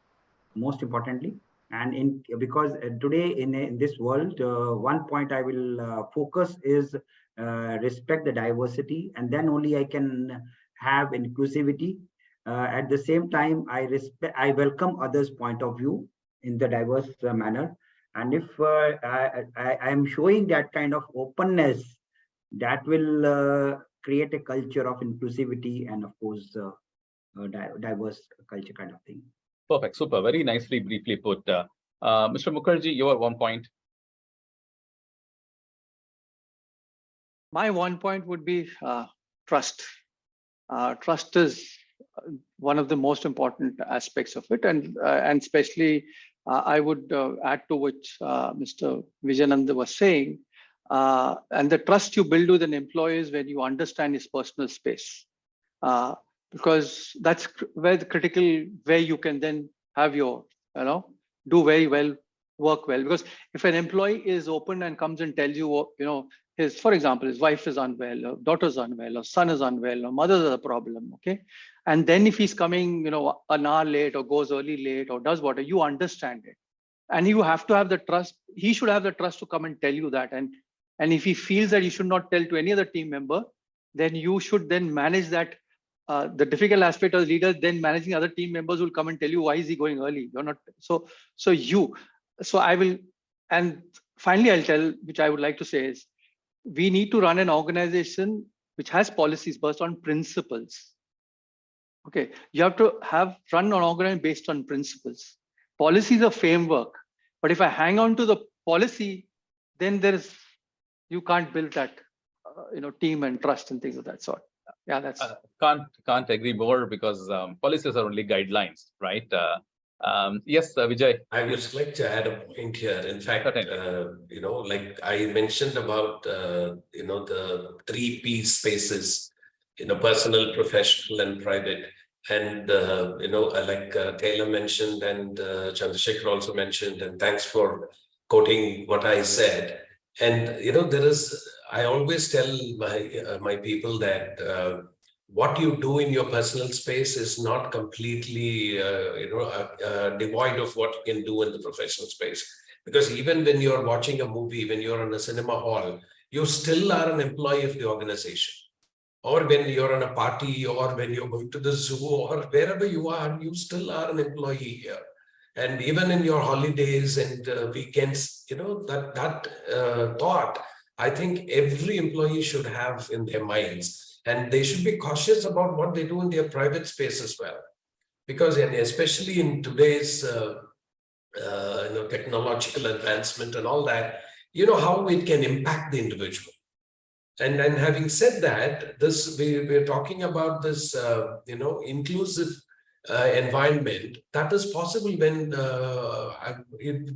most importantly. And because today in this world, one point I will focus is respect the diversity, and then only I can have inclusivity. At the same time, I welcome others' point of view in the diverse manner. And if I am showing that kind of openness, that will create a culture of inclusivity and, of course, diverse culture kind of thing. Perfect. Super. Very nicely, briefly put. Mr. Mukherjee, your one point. My one point would be trust. Trust is one of the most important aspects of it, and especially I would add to which Mr. Vijayananda was saying, and the trust you build with an employee is when you understand his personal space, because that's where the critical, where you can then have your, do very well, work well. Because if an employee is open and comes and tells you, for example, his wife is unwell, or daughter's unwell, or son is unwell, or mother's a problem, okay? And then if he's coming, an hour late or goes early late or does whatever, you understand it. And you have to have the trust. He should have the trust to come and tell you that. And if he feels that he should not tell to any other team member, then you should then manage that. The difficult aspect of the leader, then managing other team members will come and tell you, why is he going early? You're not. So I will, and finally I'll tell, which I would like to say is, we need to run an organization which has policies based on principles. Okay, you have to run an organization based on principles. Policy is a framework, but if I hang on to the policy, then you can't build that, team and trust and things of that sort. Yeah, that's can't agree more, because policies are only guidelines, right? Yes, Vijay. I would like to add a point here. In fact, like I mentioned about, the 3P spaces, personal, professional, and private. And, like Taylor mentioned, and Chandrasekhar also mentioned, and thanks for quoting what I said. And, I always tell my people that what you do in your personal space is not completely, devoid of what you can do in the professional space. Because even when you're watching a movie, when you're in a cinema hall, you still are an employee of the organization. Or when you're on a party, or when you're going to the zoo, or wherever you are, you still are an employee here. And even in your holidays and weekends, that thought, I think every employee should have in their minds. And they should be cautious about what they do in their private space as well. Because, and especially in today's technological advancement and all that, how it can impact the individual. And then having said that, we're talking about this, inclusive environment that is possible when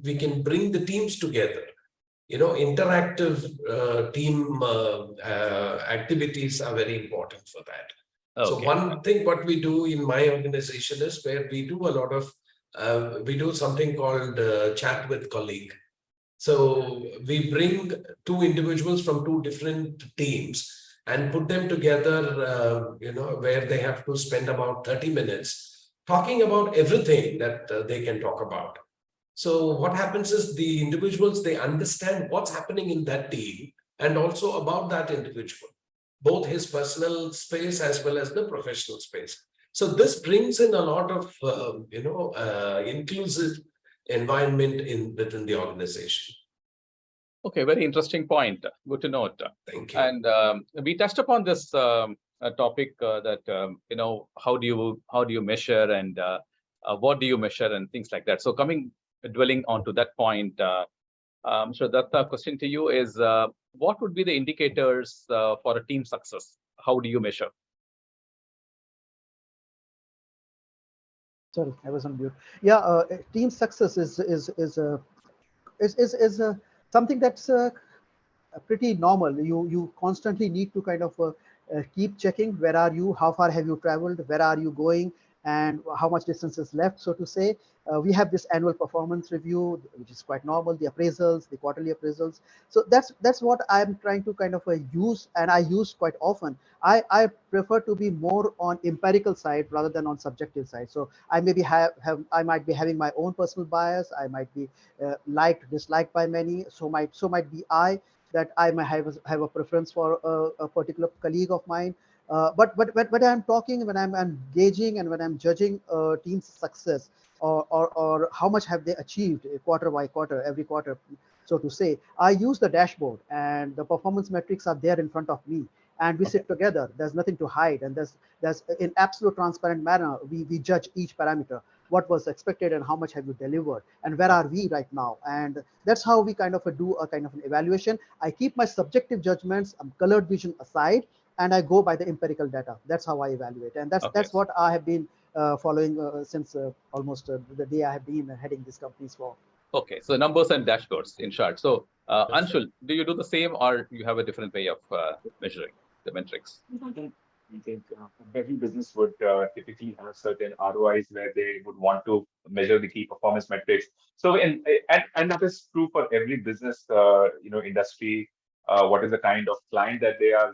we can bring the teams together. Interactive team activities are very important for that. Okay. So one thing what we do in my organization is where we do a lot of, we do something called chat with colleague. So we bring two individuals from two different teams and put them together, where they have to spend about 30 minutes talking about everything that they can talk about. So what happens is the individuals, they understand what's happening in that team and also about that individual, both his personal space as well as the professional space. So this brings in a lot of, inclusive environment within the organization. Okay, very interesting point. Good to note. Thank you. And we touched upon this topic that how do you measure and what do you measure and things like that. So dwelling onto that point, so the question to you is, what would be the indicators for a team success? How do you measure? Sorry, I was on mute. Yeah, team success is something that's pretty normal. You constantly need to kind of keep checking where are you, how far have you traveled, where are you going, and how much distance is left, so to say. We have this annual performance review, which is quite normal, the appraisals, the quarterly appraisals. So that's what I'm trying to kind of use, and I use quite often. I prefer to be more on empirical side rather than on subjective side. So I maybe I might be having my own personal bias. I might be liked, disliked by many. So might be that I might have a preference for a particular colleague of mine. But when I'm talking, when I'm engaging, and when I'm judging a team's success, or how much have they achieved quarter by quarter, every quarter, so to say, I use the dashboard, and the performance metrics are there in front of me, and we sit together. There's nothing to hide, and there's in absolute transparent manner, we judge each parameter, what was expected and how much have you delivered, and where are we right now. And that's how we kind of do a kind of an evaluation. I keep my subjective judgments, colored vision aside, and I go by the empirical data. That's how I evaluate, and that's what I have been following since almost the day I have been heading these companies for. Okay, so numbers and dashboards, in short. So Anshul, do you do the same, or you have a different way of measuring the metrics? I think every business would typically have certain ROIs where they would want to measure the key performance metrics. So, and that is true for every business, industry. What is the kind of client that they are,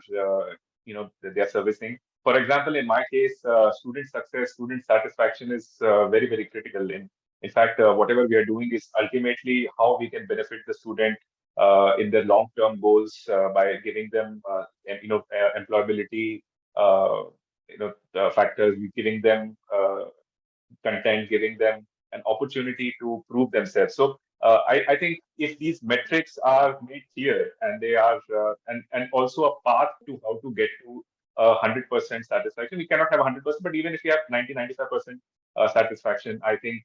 that they are servicing? For example, in my case, student success, student satisfaction is very, very critical. In fact, whatever we are doing is ultimately how we can benefit the student in their long-term goals by giving them, employability factors, giving them content, giving them an opportunity to prove themselves. So I think if these metrics are made clear, and they are and also a path to how to get to 100% satisfaction. We cannot have 100%, but even if you have 90-95% satisfaction, I think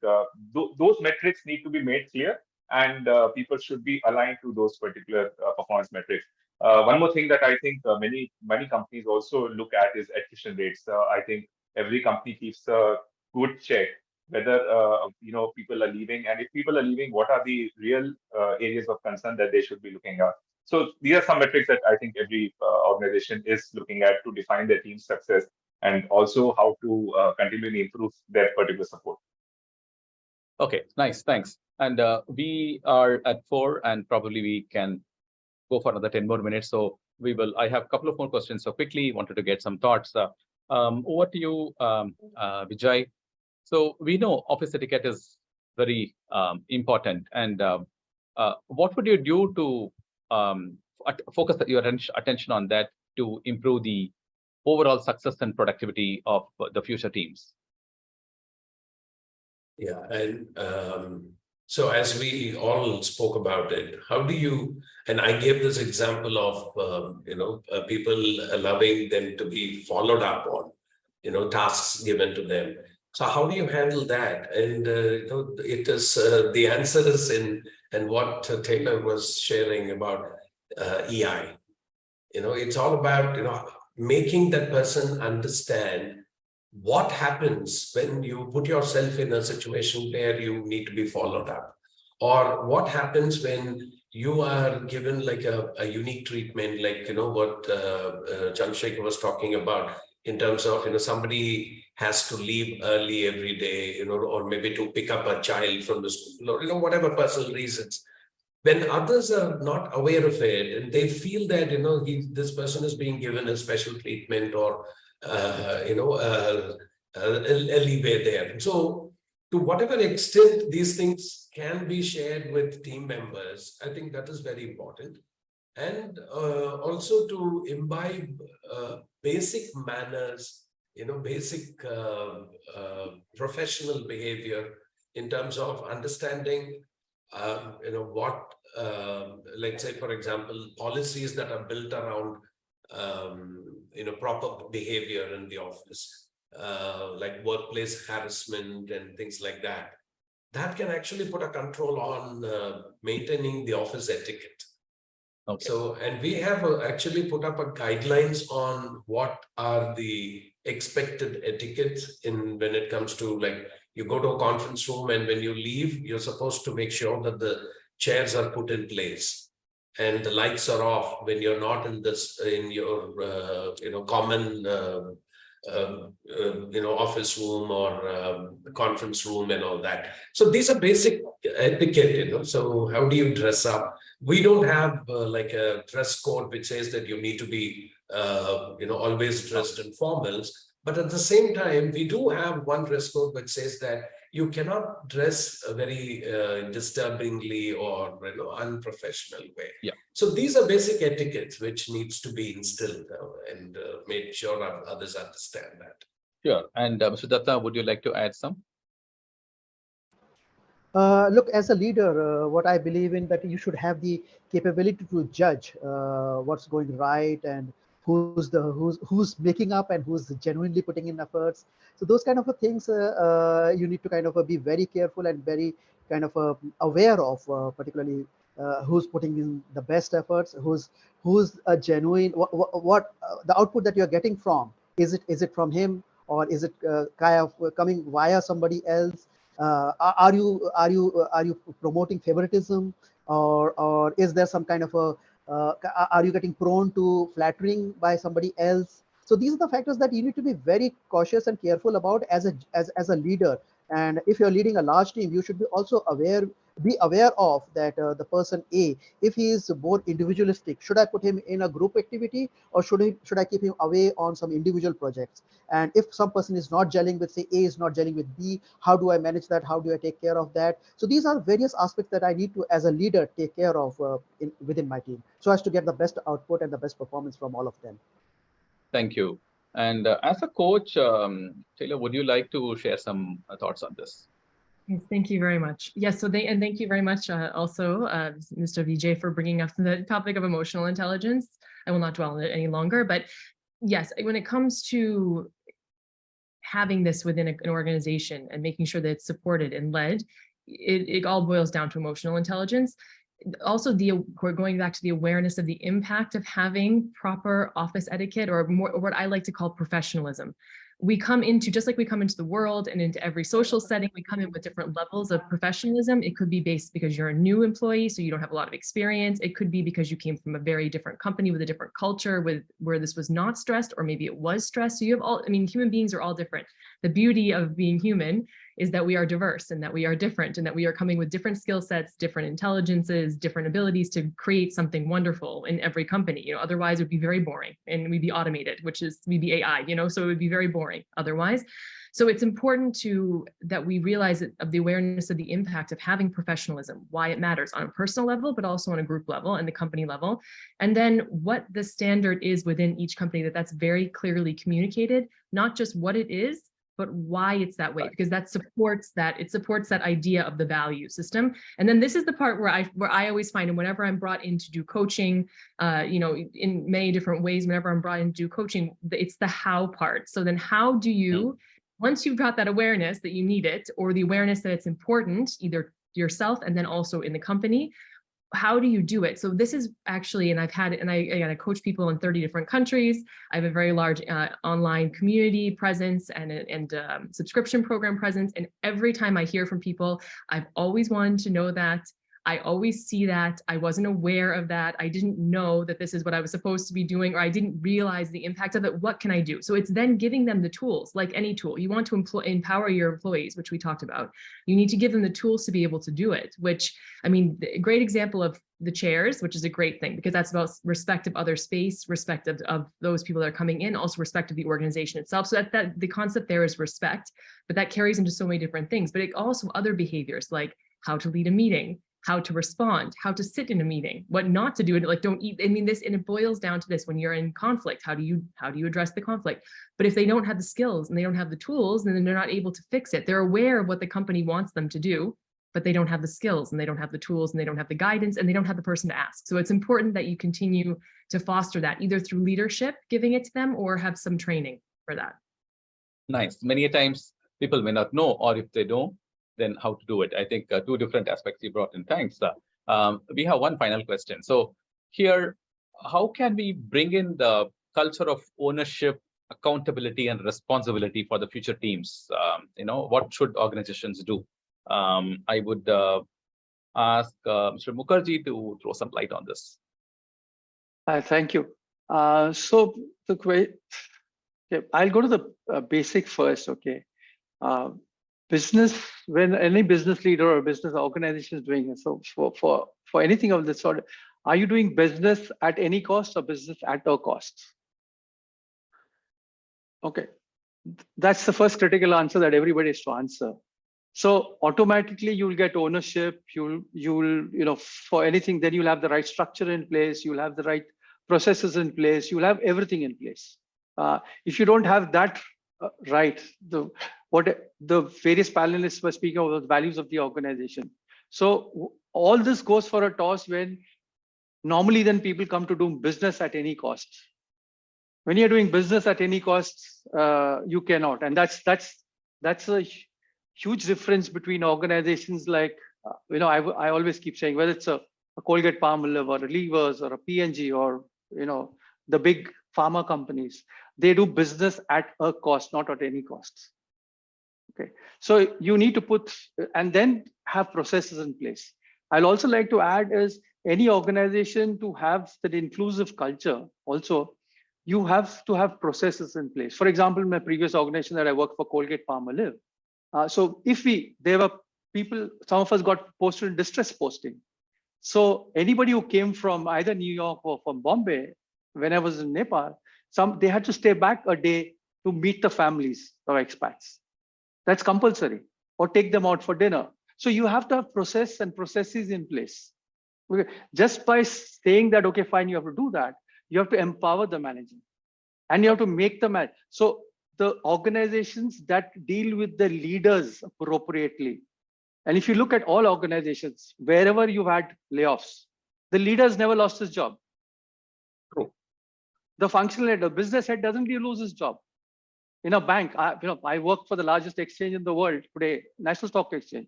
those metrics need to be made clear, and people should be aligned to those particular performance metrics. One more thing that I think many companies also look at is attrition rates. I think every company keeps a good check whether people are leaving, and if people are leaving, what are the real areas of concern that they should be looking at. So these are some metrics that I think every organization is looking at to define their team's success, and also how to continually improve their particular support. Okay, nice, thanks. And we are at 4, and probably we can go for another 10 more minutes. So I have a couple of more questions. So quickly, wanted to get some thoughts. Over to you, Vijay. So we know office etiquette is very important. And what would you do to focus your attention on that to improve the overall success and productivity of the future teams? Yeah, and so as we all spoke about it, how do you, and I gave this example of, people allowing them to be followed up on, tasks given to them. So how do you handle that? And, it is, the answer is and what Taylor was sharing about EI. It's all about, making that person understand what happens when you put yourself in a situation where you need to be followed up, or what happens when you are given like a unique treatment, like what Chandrasekhar was talking about, in terms of somebody has to leave early every day, or maybe to pick up a child from the school, or whatever personal reasons. when others are not aware of it and they feel that, this person is being given a special treatment or, a leeway there. So to whatever extent these things can be shared with team members, I think that is very important. And also to imbibe basic manners, basic professional behavior in terms of understanding, what, let's say, for example, policies that are built around, proper behavior in the office, like workplace harassment and things like that. That can actually put a control on maintaining the office etiquette. Okay. So, and we have actually put up a guidelines on what are the expected etiquettes when it comes to, like, you go to a conference room and when you leave, you're supposed to make sure that the chairs are put in place and the lights are off when you're not in your common office room or conference room and all that. So these are basic etiquette, so how do you dress up? We don't have like a dress code which says that you need to be always dressed in formals, but at the same time we do have one dress code which says that you cannot dress a very disturbingly or unprofessional way. Yeah. So these are basic etiquettes which needs to be instilled and made sure others understand that. Sure. And Mr. Datta, would you like to add some? Look, as a leader, what I believe in that you should have the capability to judge what's going right and who's making up and who's genuinely putting in efforts. So those kind of things you need to kind of be very careful and very kind of aware of, particularly who's putting in the best efforts, who's a genuine, what the output that you're getting from, is it from him or is it kind of coming via somebody else? Are you promoting favoritism, or is there some kind of a are you getting prone to flattering by somebody else? So these are the factors that you need to be very cautious and careful about as a leader. And if you're leading a large team, you should be also be aware of that the person A, if he is more individualistic, should I put him in a group activity or should I keep him away on some individual projects? And if some person is not gelling with, say, A is not gelling with B, how do I manage that? How do I take care of that? So these are various aspects that I need to, as a leader, take care of within my team, so as to get the best output and the best performance from all of them. Thank you. And as a coach, Taylor, would you like to share some thoughts on this? Yes, thank you very much. Yes, so and thank you very much also, Mr. Vijay, for bringing up the topic of emotional intelligence. I will not dwell on it any longer, but yes, when it comes to having this within an organization and making sure that it's supported and led, it all boils down to emotional intelligence. Also, we're going back to the awareness of the impact of having proper office etiquette, or more what I like to call professionalism. We come into, just like we come into the world and into every social setting, we come in with different levels of professionalism. It could be based because you're a new employee, so you don't have a lot of experience. It could be because you came from a very different company with a different culture, where this was not stressed, or maybe it was stressed. So you have human beings are all different. The beauty of being human is that we are diverse and that we are different and that we are coming with different skill sets, different intelligences, different abilities to create something wonderful in every company. Otherwise it would be very boring and we'd be automated, we'd be AI, so it would be very boring otherwise. So it's important that we realize of the awareness of the impact of having professionalism, why it matters on a personal level, but also on a group level and the company level. And then what the standard is within each company, that's very clearly communicated, not just what it is, but why it's that way, because it supports that idea of the value system. And then this is the part where I always find, and whenever I'm brought in to do coaching, in many different ways, whenever I'm brought in to do coaching, it's the how part. So then how do you, once you've got that awareness that you need it, or the awareness that it's important, either yourself and then also in the company, how do you do it? So this is actually, and I coach people in 30 different countries. I have a very large online community presence and subscription program presence. And every time I hear from people, I've always wanted to know that I always see that. I wasn't aware of that. I didn't know that this is what I was supposed to be doing, or I didn't realize the impact of it. What can I do? So it's then giving them the tools, like any tool. You want to empower your employees, which we talked about. You need to give them the tools to be able to do it, which, I mean, a great example of the chairs, which is a great thing, because that's about respect of other space, respect of those people that are coming in, also respect of the organization itself. So that the concept there is respect, but that carries into so many different things. But it also other behaviors like how to lead a meeting, how to respond, how to sit in a meeting, what not to do, like don't eat. I mean, this, and it boils down to this: when you're in conflict, how do you address the conflict? But if they don't have the skills and they don't have the tools, then they're not able to fix it. They're aware of what the company wants them to do, but they don't have the skills and they don't have the tools and they don't have the guidance and they don't have the person to ask. So it's important that you continue to foster that either through leadership, giving it to them, or have some training for that. Nice. Many a times people may not know, or if they don't, then how to do it. I think two different aspects you brought in. Thanks. We have one final question. So here, how can we bring in the culture of ownership, accountability, and responsibility for the future teams? What should organizations do? I would ask Mr. Mukherjee to throw some light on this. Thank you. So I'll go to the basic first. Okay. Business, when any business leader or business organization is doing it, so for anything of this sort, are you doing business at any cost or business at a cost? Okay, that's the first critical answer that everybody has to answer. So automatically you'll get ownership, you'll for anything, then you'll have the right structure in place, you'll have the right processes in place, you'll have everything in place. If you don't have that right, what the various panelists were speaking about, the values of the organization. So all this goes for a toss when normally then people come to do business at any cost. When you're doing business at any cost, you cannot. And that's a huge difference between organizations like, I always keep saying, whether it's a Colgate Palmolive or a Levers or a P&G or, the big pharma companies, they do business at a cost, not at any cost. Okay, so you need to put and then have processes in place. I'll also like to add is any organization to have that inclusive culture. Also, you have to have processes in place. For example, in my previous organization that I worked for, Colgate Palmolive. So there were people, some of us got posted in distress posting. So anybody who came from either New York or from Bombay, when I was in Nepal, they had to stay back a day to meet the families of expats. That's compulsory, or take them out for dinner. So you have to have process and processes in place. Okay. Just by saying that, okay, fine, you have to do that, you have to empower the manager and you have to make them. So the organizations that deal with the leaders appropriately. And if you look at all organizations, wherever you've had layoffs, the leaders never lost his job. True. The functional head, the business head doesn't really lose his job. In a bank, I work for the largest exchange in the world today, National Stock Exchange.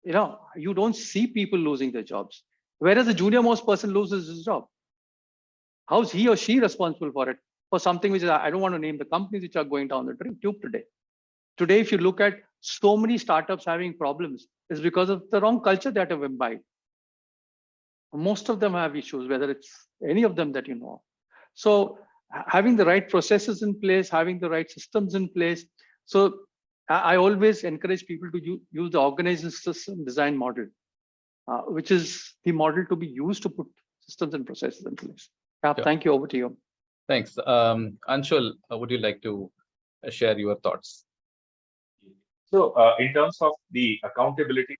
You don't see people losing their jobs. Whereas the junior most person loses his job. How's he or she responsible for it? For something which is, I don't want to name the companies which are going down the tube today. Today, if you look at so many startups having problems, it's because of the wrong culture that have imbibed. Most of them have issues, whether it's any of them that you know. So having the right processes in place, having the right systems in place. So I always encourage people to use the organization system design model, which is the model to be used to put systems and processes in place. Yeah. Thank you. Over to you. Thanks. Anshul, would you like to share your thoughts? So in terms of the accountability,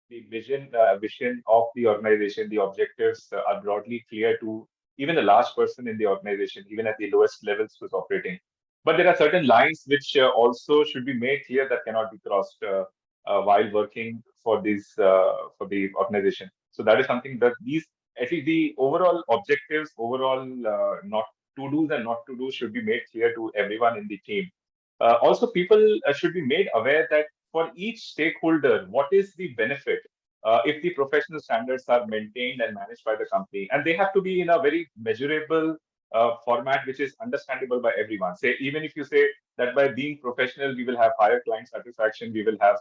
the vision of the organization, the objectives are broadly clear to even the last person in the organization, even at the lowest levels who's operating. But there are certain lines which also should be made clear that cannot be crossed while working for the organization. So that is something that at least the overall objectives, not to-dos and not to-dos should be made clear to everyone in the team. Also, people should be made aware that for each stakeholder, what is the benefit if the professional standards are maintained and managed by the company? And they have to be in a very measurable format which is understandable by everyone. Say, even if you say that by being professional, we will have higher client satisfaction, we will have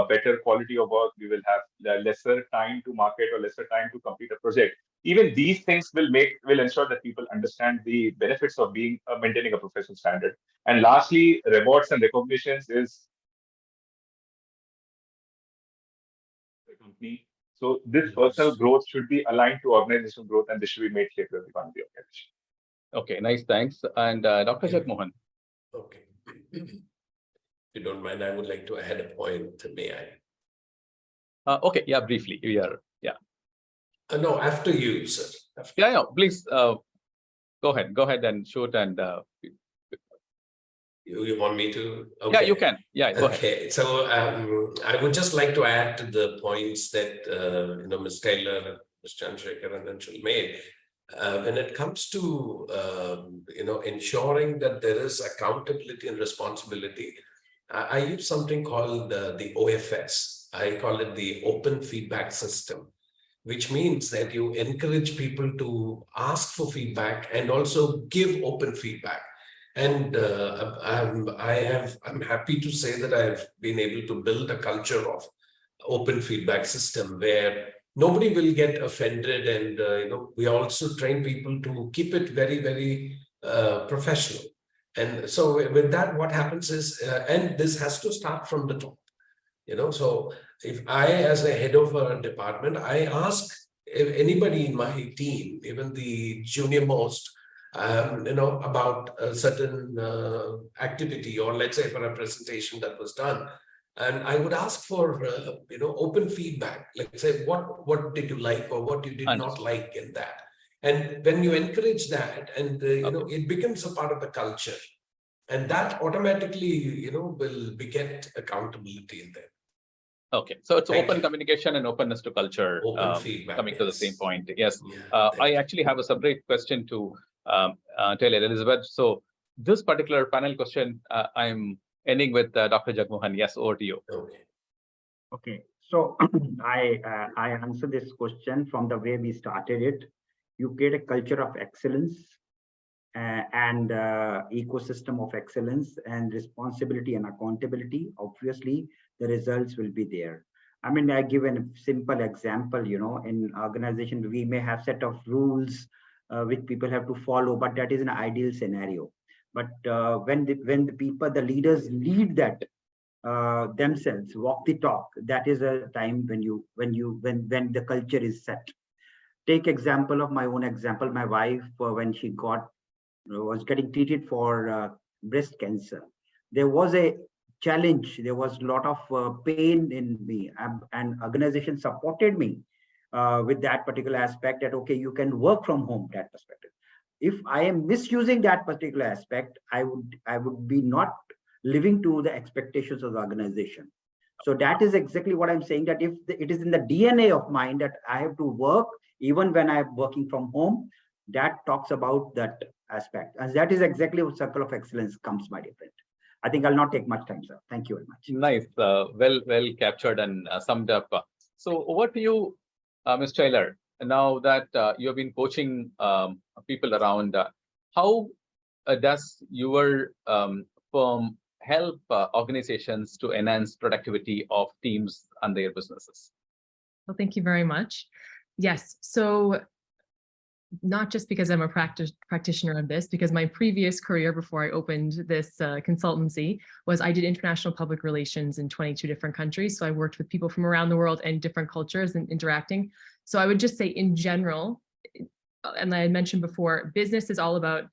better quality of work, we will have lesser time to market or lesser time to complete a project. Even these things will ensure that people understand the benefits of being maintaining a professional standard. And lastly, rewards and recognitions is the company. So this personal growth should be aligned to organizational growth, and this should be made clear to everyone in the organization. Okay, nice, thanks. And Dr. Jagmohan. Okay. If you don't mind, I would like to add a point, may I? Okay, yeah, briefly, yeah. No, after you, sir. After. Yeah, please go ahead and shoot. And you want me to? Okay. Yeah, you can. Yeah, go ahead. Okay, so I would just like to add to the points that Ms. Taylor, Ms. Chandrasekhar, and Anshul made. When it comes to ensuring that there is accountability and responsibility, I use something called the OFS. I call it the open feedback system, which means that you encourage people to ask for feedback and also give open feedback. And I'm happy to say that I've been able to build a culture of open feedback system where nobody will get offended, and we also train people to keep it very, very professional. And so with that, what happens is, and this has to start from the top. So if I, as a head of a department, I ask if anybody in my team, even the junior most, about a certain activity, or let's say for a presentation that was done. And I would ask for, open feedback, like say, what did you like or what you did not like in that. And when you encourage that, and it becomes a part of the culture, and that automatically, will beget accountability in there. Okay, so it's Thank open you. communication and openness to culture. Open feedback, coming to the same point. Yes, Yeah, I actually have a separate question to Taylor Elizabeth. So this particular panel question, I'm ending with Dr. Jagmohan. Yes, over to you. Okay. So I answer this question from the way we started it. You create a culture of excellence and ecosystem of excellence and responsibility and accountability. Obviously, the results will be there. I mean, I give a simple example. In organization, we may have set of rules which people have to follow, but that is an ideal scenario. But when the leaders lead that themselves, walk the talk, that is a time when the culture is set. Take example of my own example. My wife, when she was getting treated for breast cancer, there was a challenge. There was a lot of pain in me, and organization supported me with that particular aspect. That okay, you can work from home. That perspective. If I am misusing that particular aspect, I would be not living to the expectations of the organization. So that is exactly what I'm saying, that if it is in the DNA of mine that I have to work even when I'm working from home, that talks about that aspect. And that is exactly what circle of excellence comes, my dear friend. I think I'll not take much time, sir. Thank you very much. Nice, well captured and summed up. So over to you, Ms. Taylor. Now that you have been coaching people around, how does your firm help organizations to enhance productivity of teams and their businesses? Well, thank you very much. Yes, so not just because I'm a practitioner of this, because my previous career before I opened this consultancy was I did international public relations in 22 different countries. So I worked with people from around the world and different cultures and interacting. So I would just say in general, and I had mentioned before, business is all about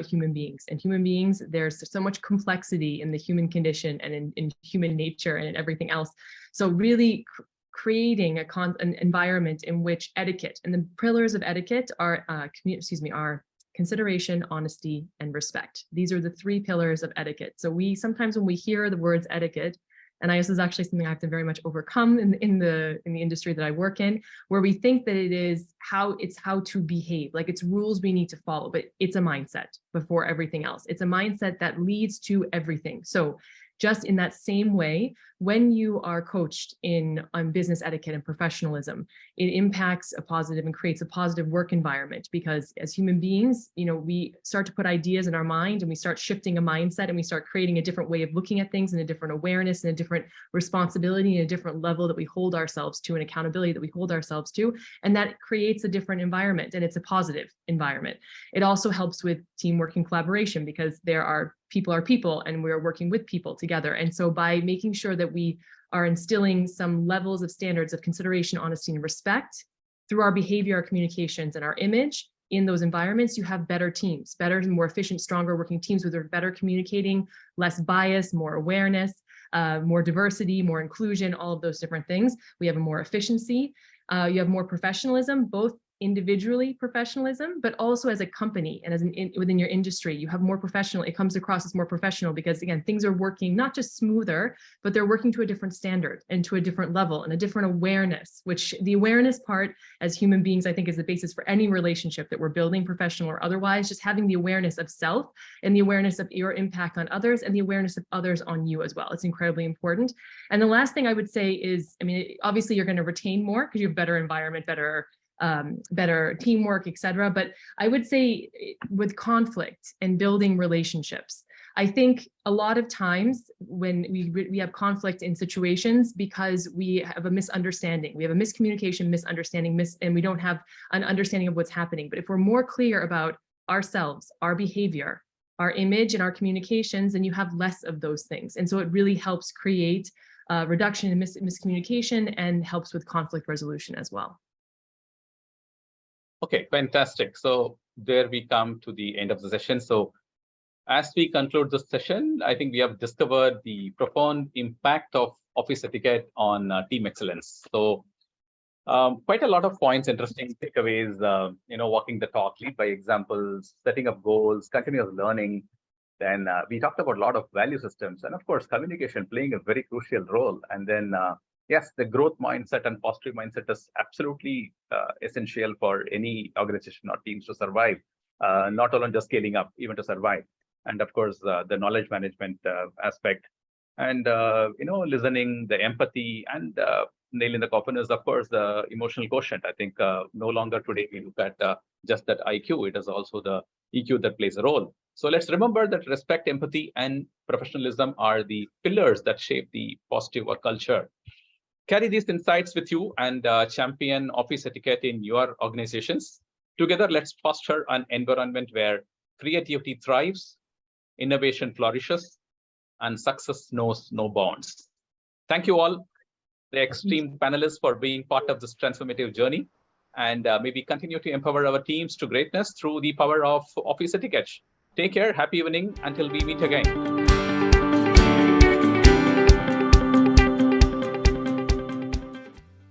human beings, and human beings, there's so much complexity in the human condition and in human nature and in everything else. So really creating an environment in which etiquette, and the pillars of etiquette are consideration, honesty, and respect. These are the three pillars of etiquette. So sometimes when we hear the words etiquette, and this is actually something I have to very much overcome in the industry that I work in, where we think that it's how to behave, like it's rules we need to follow, but it's a mindset before everything else. It's a mindset that leads to everything. So just in that same way, when you are coached on business etiquette and professionalism, it impacts a positive and creates a positive work environment, because as human beings, we start to put ideas in our mind and we start shifting a mindset and we start creating a different way of looking at things and a different awareness and a different responsibility and a different level that we hold ourselves to and accountability that we hold ourselves to. And that creates a different environment, and it's a positive environment. It also helps with teamwork and collaboration, because people are people and we're working with people together. And so by making sure that we are instilling some levels of standards of consideration, honesty, and respect through our behavior, our communications, and our image in those environments, you have better teams, better and more efficient, stronger working teams where they're better communicating, less bias, more awareness, more diversity, more inclusion, all of those different things. We have more efficiency. You have more professionalism, both individually professionalism, but also as a company and within your industry, you have more professional. It comes across as more professional because, again, things are working not just smoother, but they're working to a different standard and to a different level and a different awareness, which the awareness part as human beings, I think, is the basis for any relationship that we're building, professional or otherwise. Just having the awareness of self and the awareness of your impact on others and the awareness of others on you as well. It's incredibly important. And the last thing I would say is, obviously you're going to retain more because you have better environment, better teamwork, etc. But I would say with conflict and building relationships, I think a lot of times when we have conflict in situations because we have a misunderstanding, we have a miscommunication, misunderstanding, and we don't have an understanding of what's happening. But if we're more clear about ourselves, our behavior, our image, and our communications, then you have less of those things. And so it really helps create a reduction in miscommunication and helps with conflict resolution as well. Okay, fantastic. So there we come to the end of the session. So as we conclude this session, I think we have discovered the profound impact of office etiquette on team excellence. So quite a lot of points, interesting takeaways, walking the talk, lead by examples, setting up goals, continuous learning. Then we talked about a lot of value systems, and of course, communication playing a very crucial role. And then yes, the growth mindset and positive mindset is absolutely essential for any organization or teams to survive, not only just scaling up, even to survive. And of course, the knowledge management aspect, and listening, the empathy, and nail in the coffin is, of course, the emotional quotient. I think no longer today we look at just that IQ. It is also the EQ that plays a role. So let's remember that respect, empathy, and professionalism are the pillars that shape the positive work culture. Carry these insights with you and champion office etiquette in your organizations. Together, let's foster an environment where creativity thrives, innovation flourishes, and success knows no bounds. Thank you all, the esteemed panelists, for being part of this transformative journey, and maybe continue to empower our teams to greatness through the power of office etiquette. Take care, happy evening, until we meet again.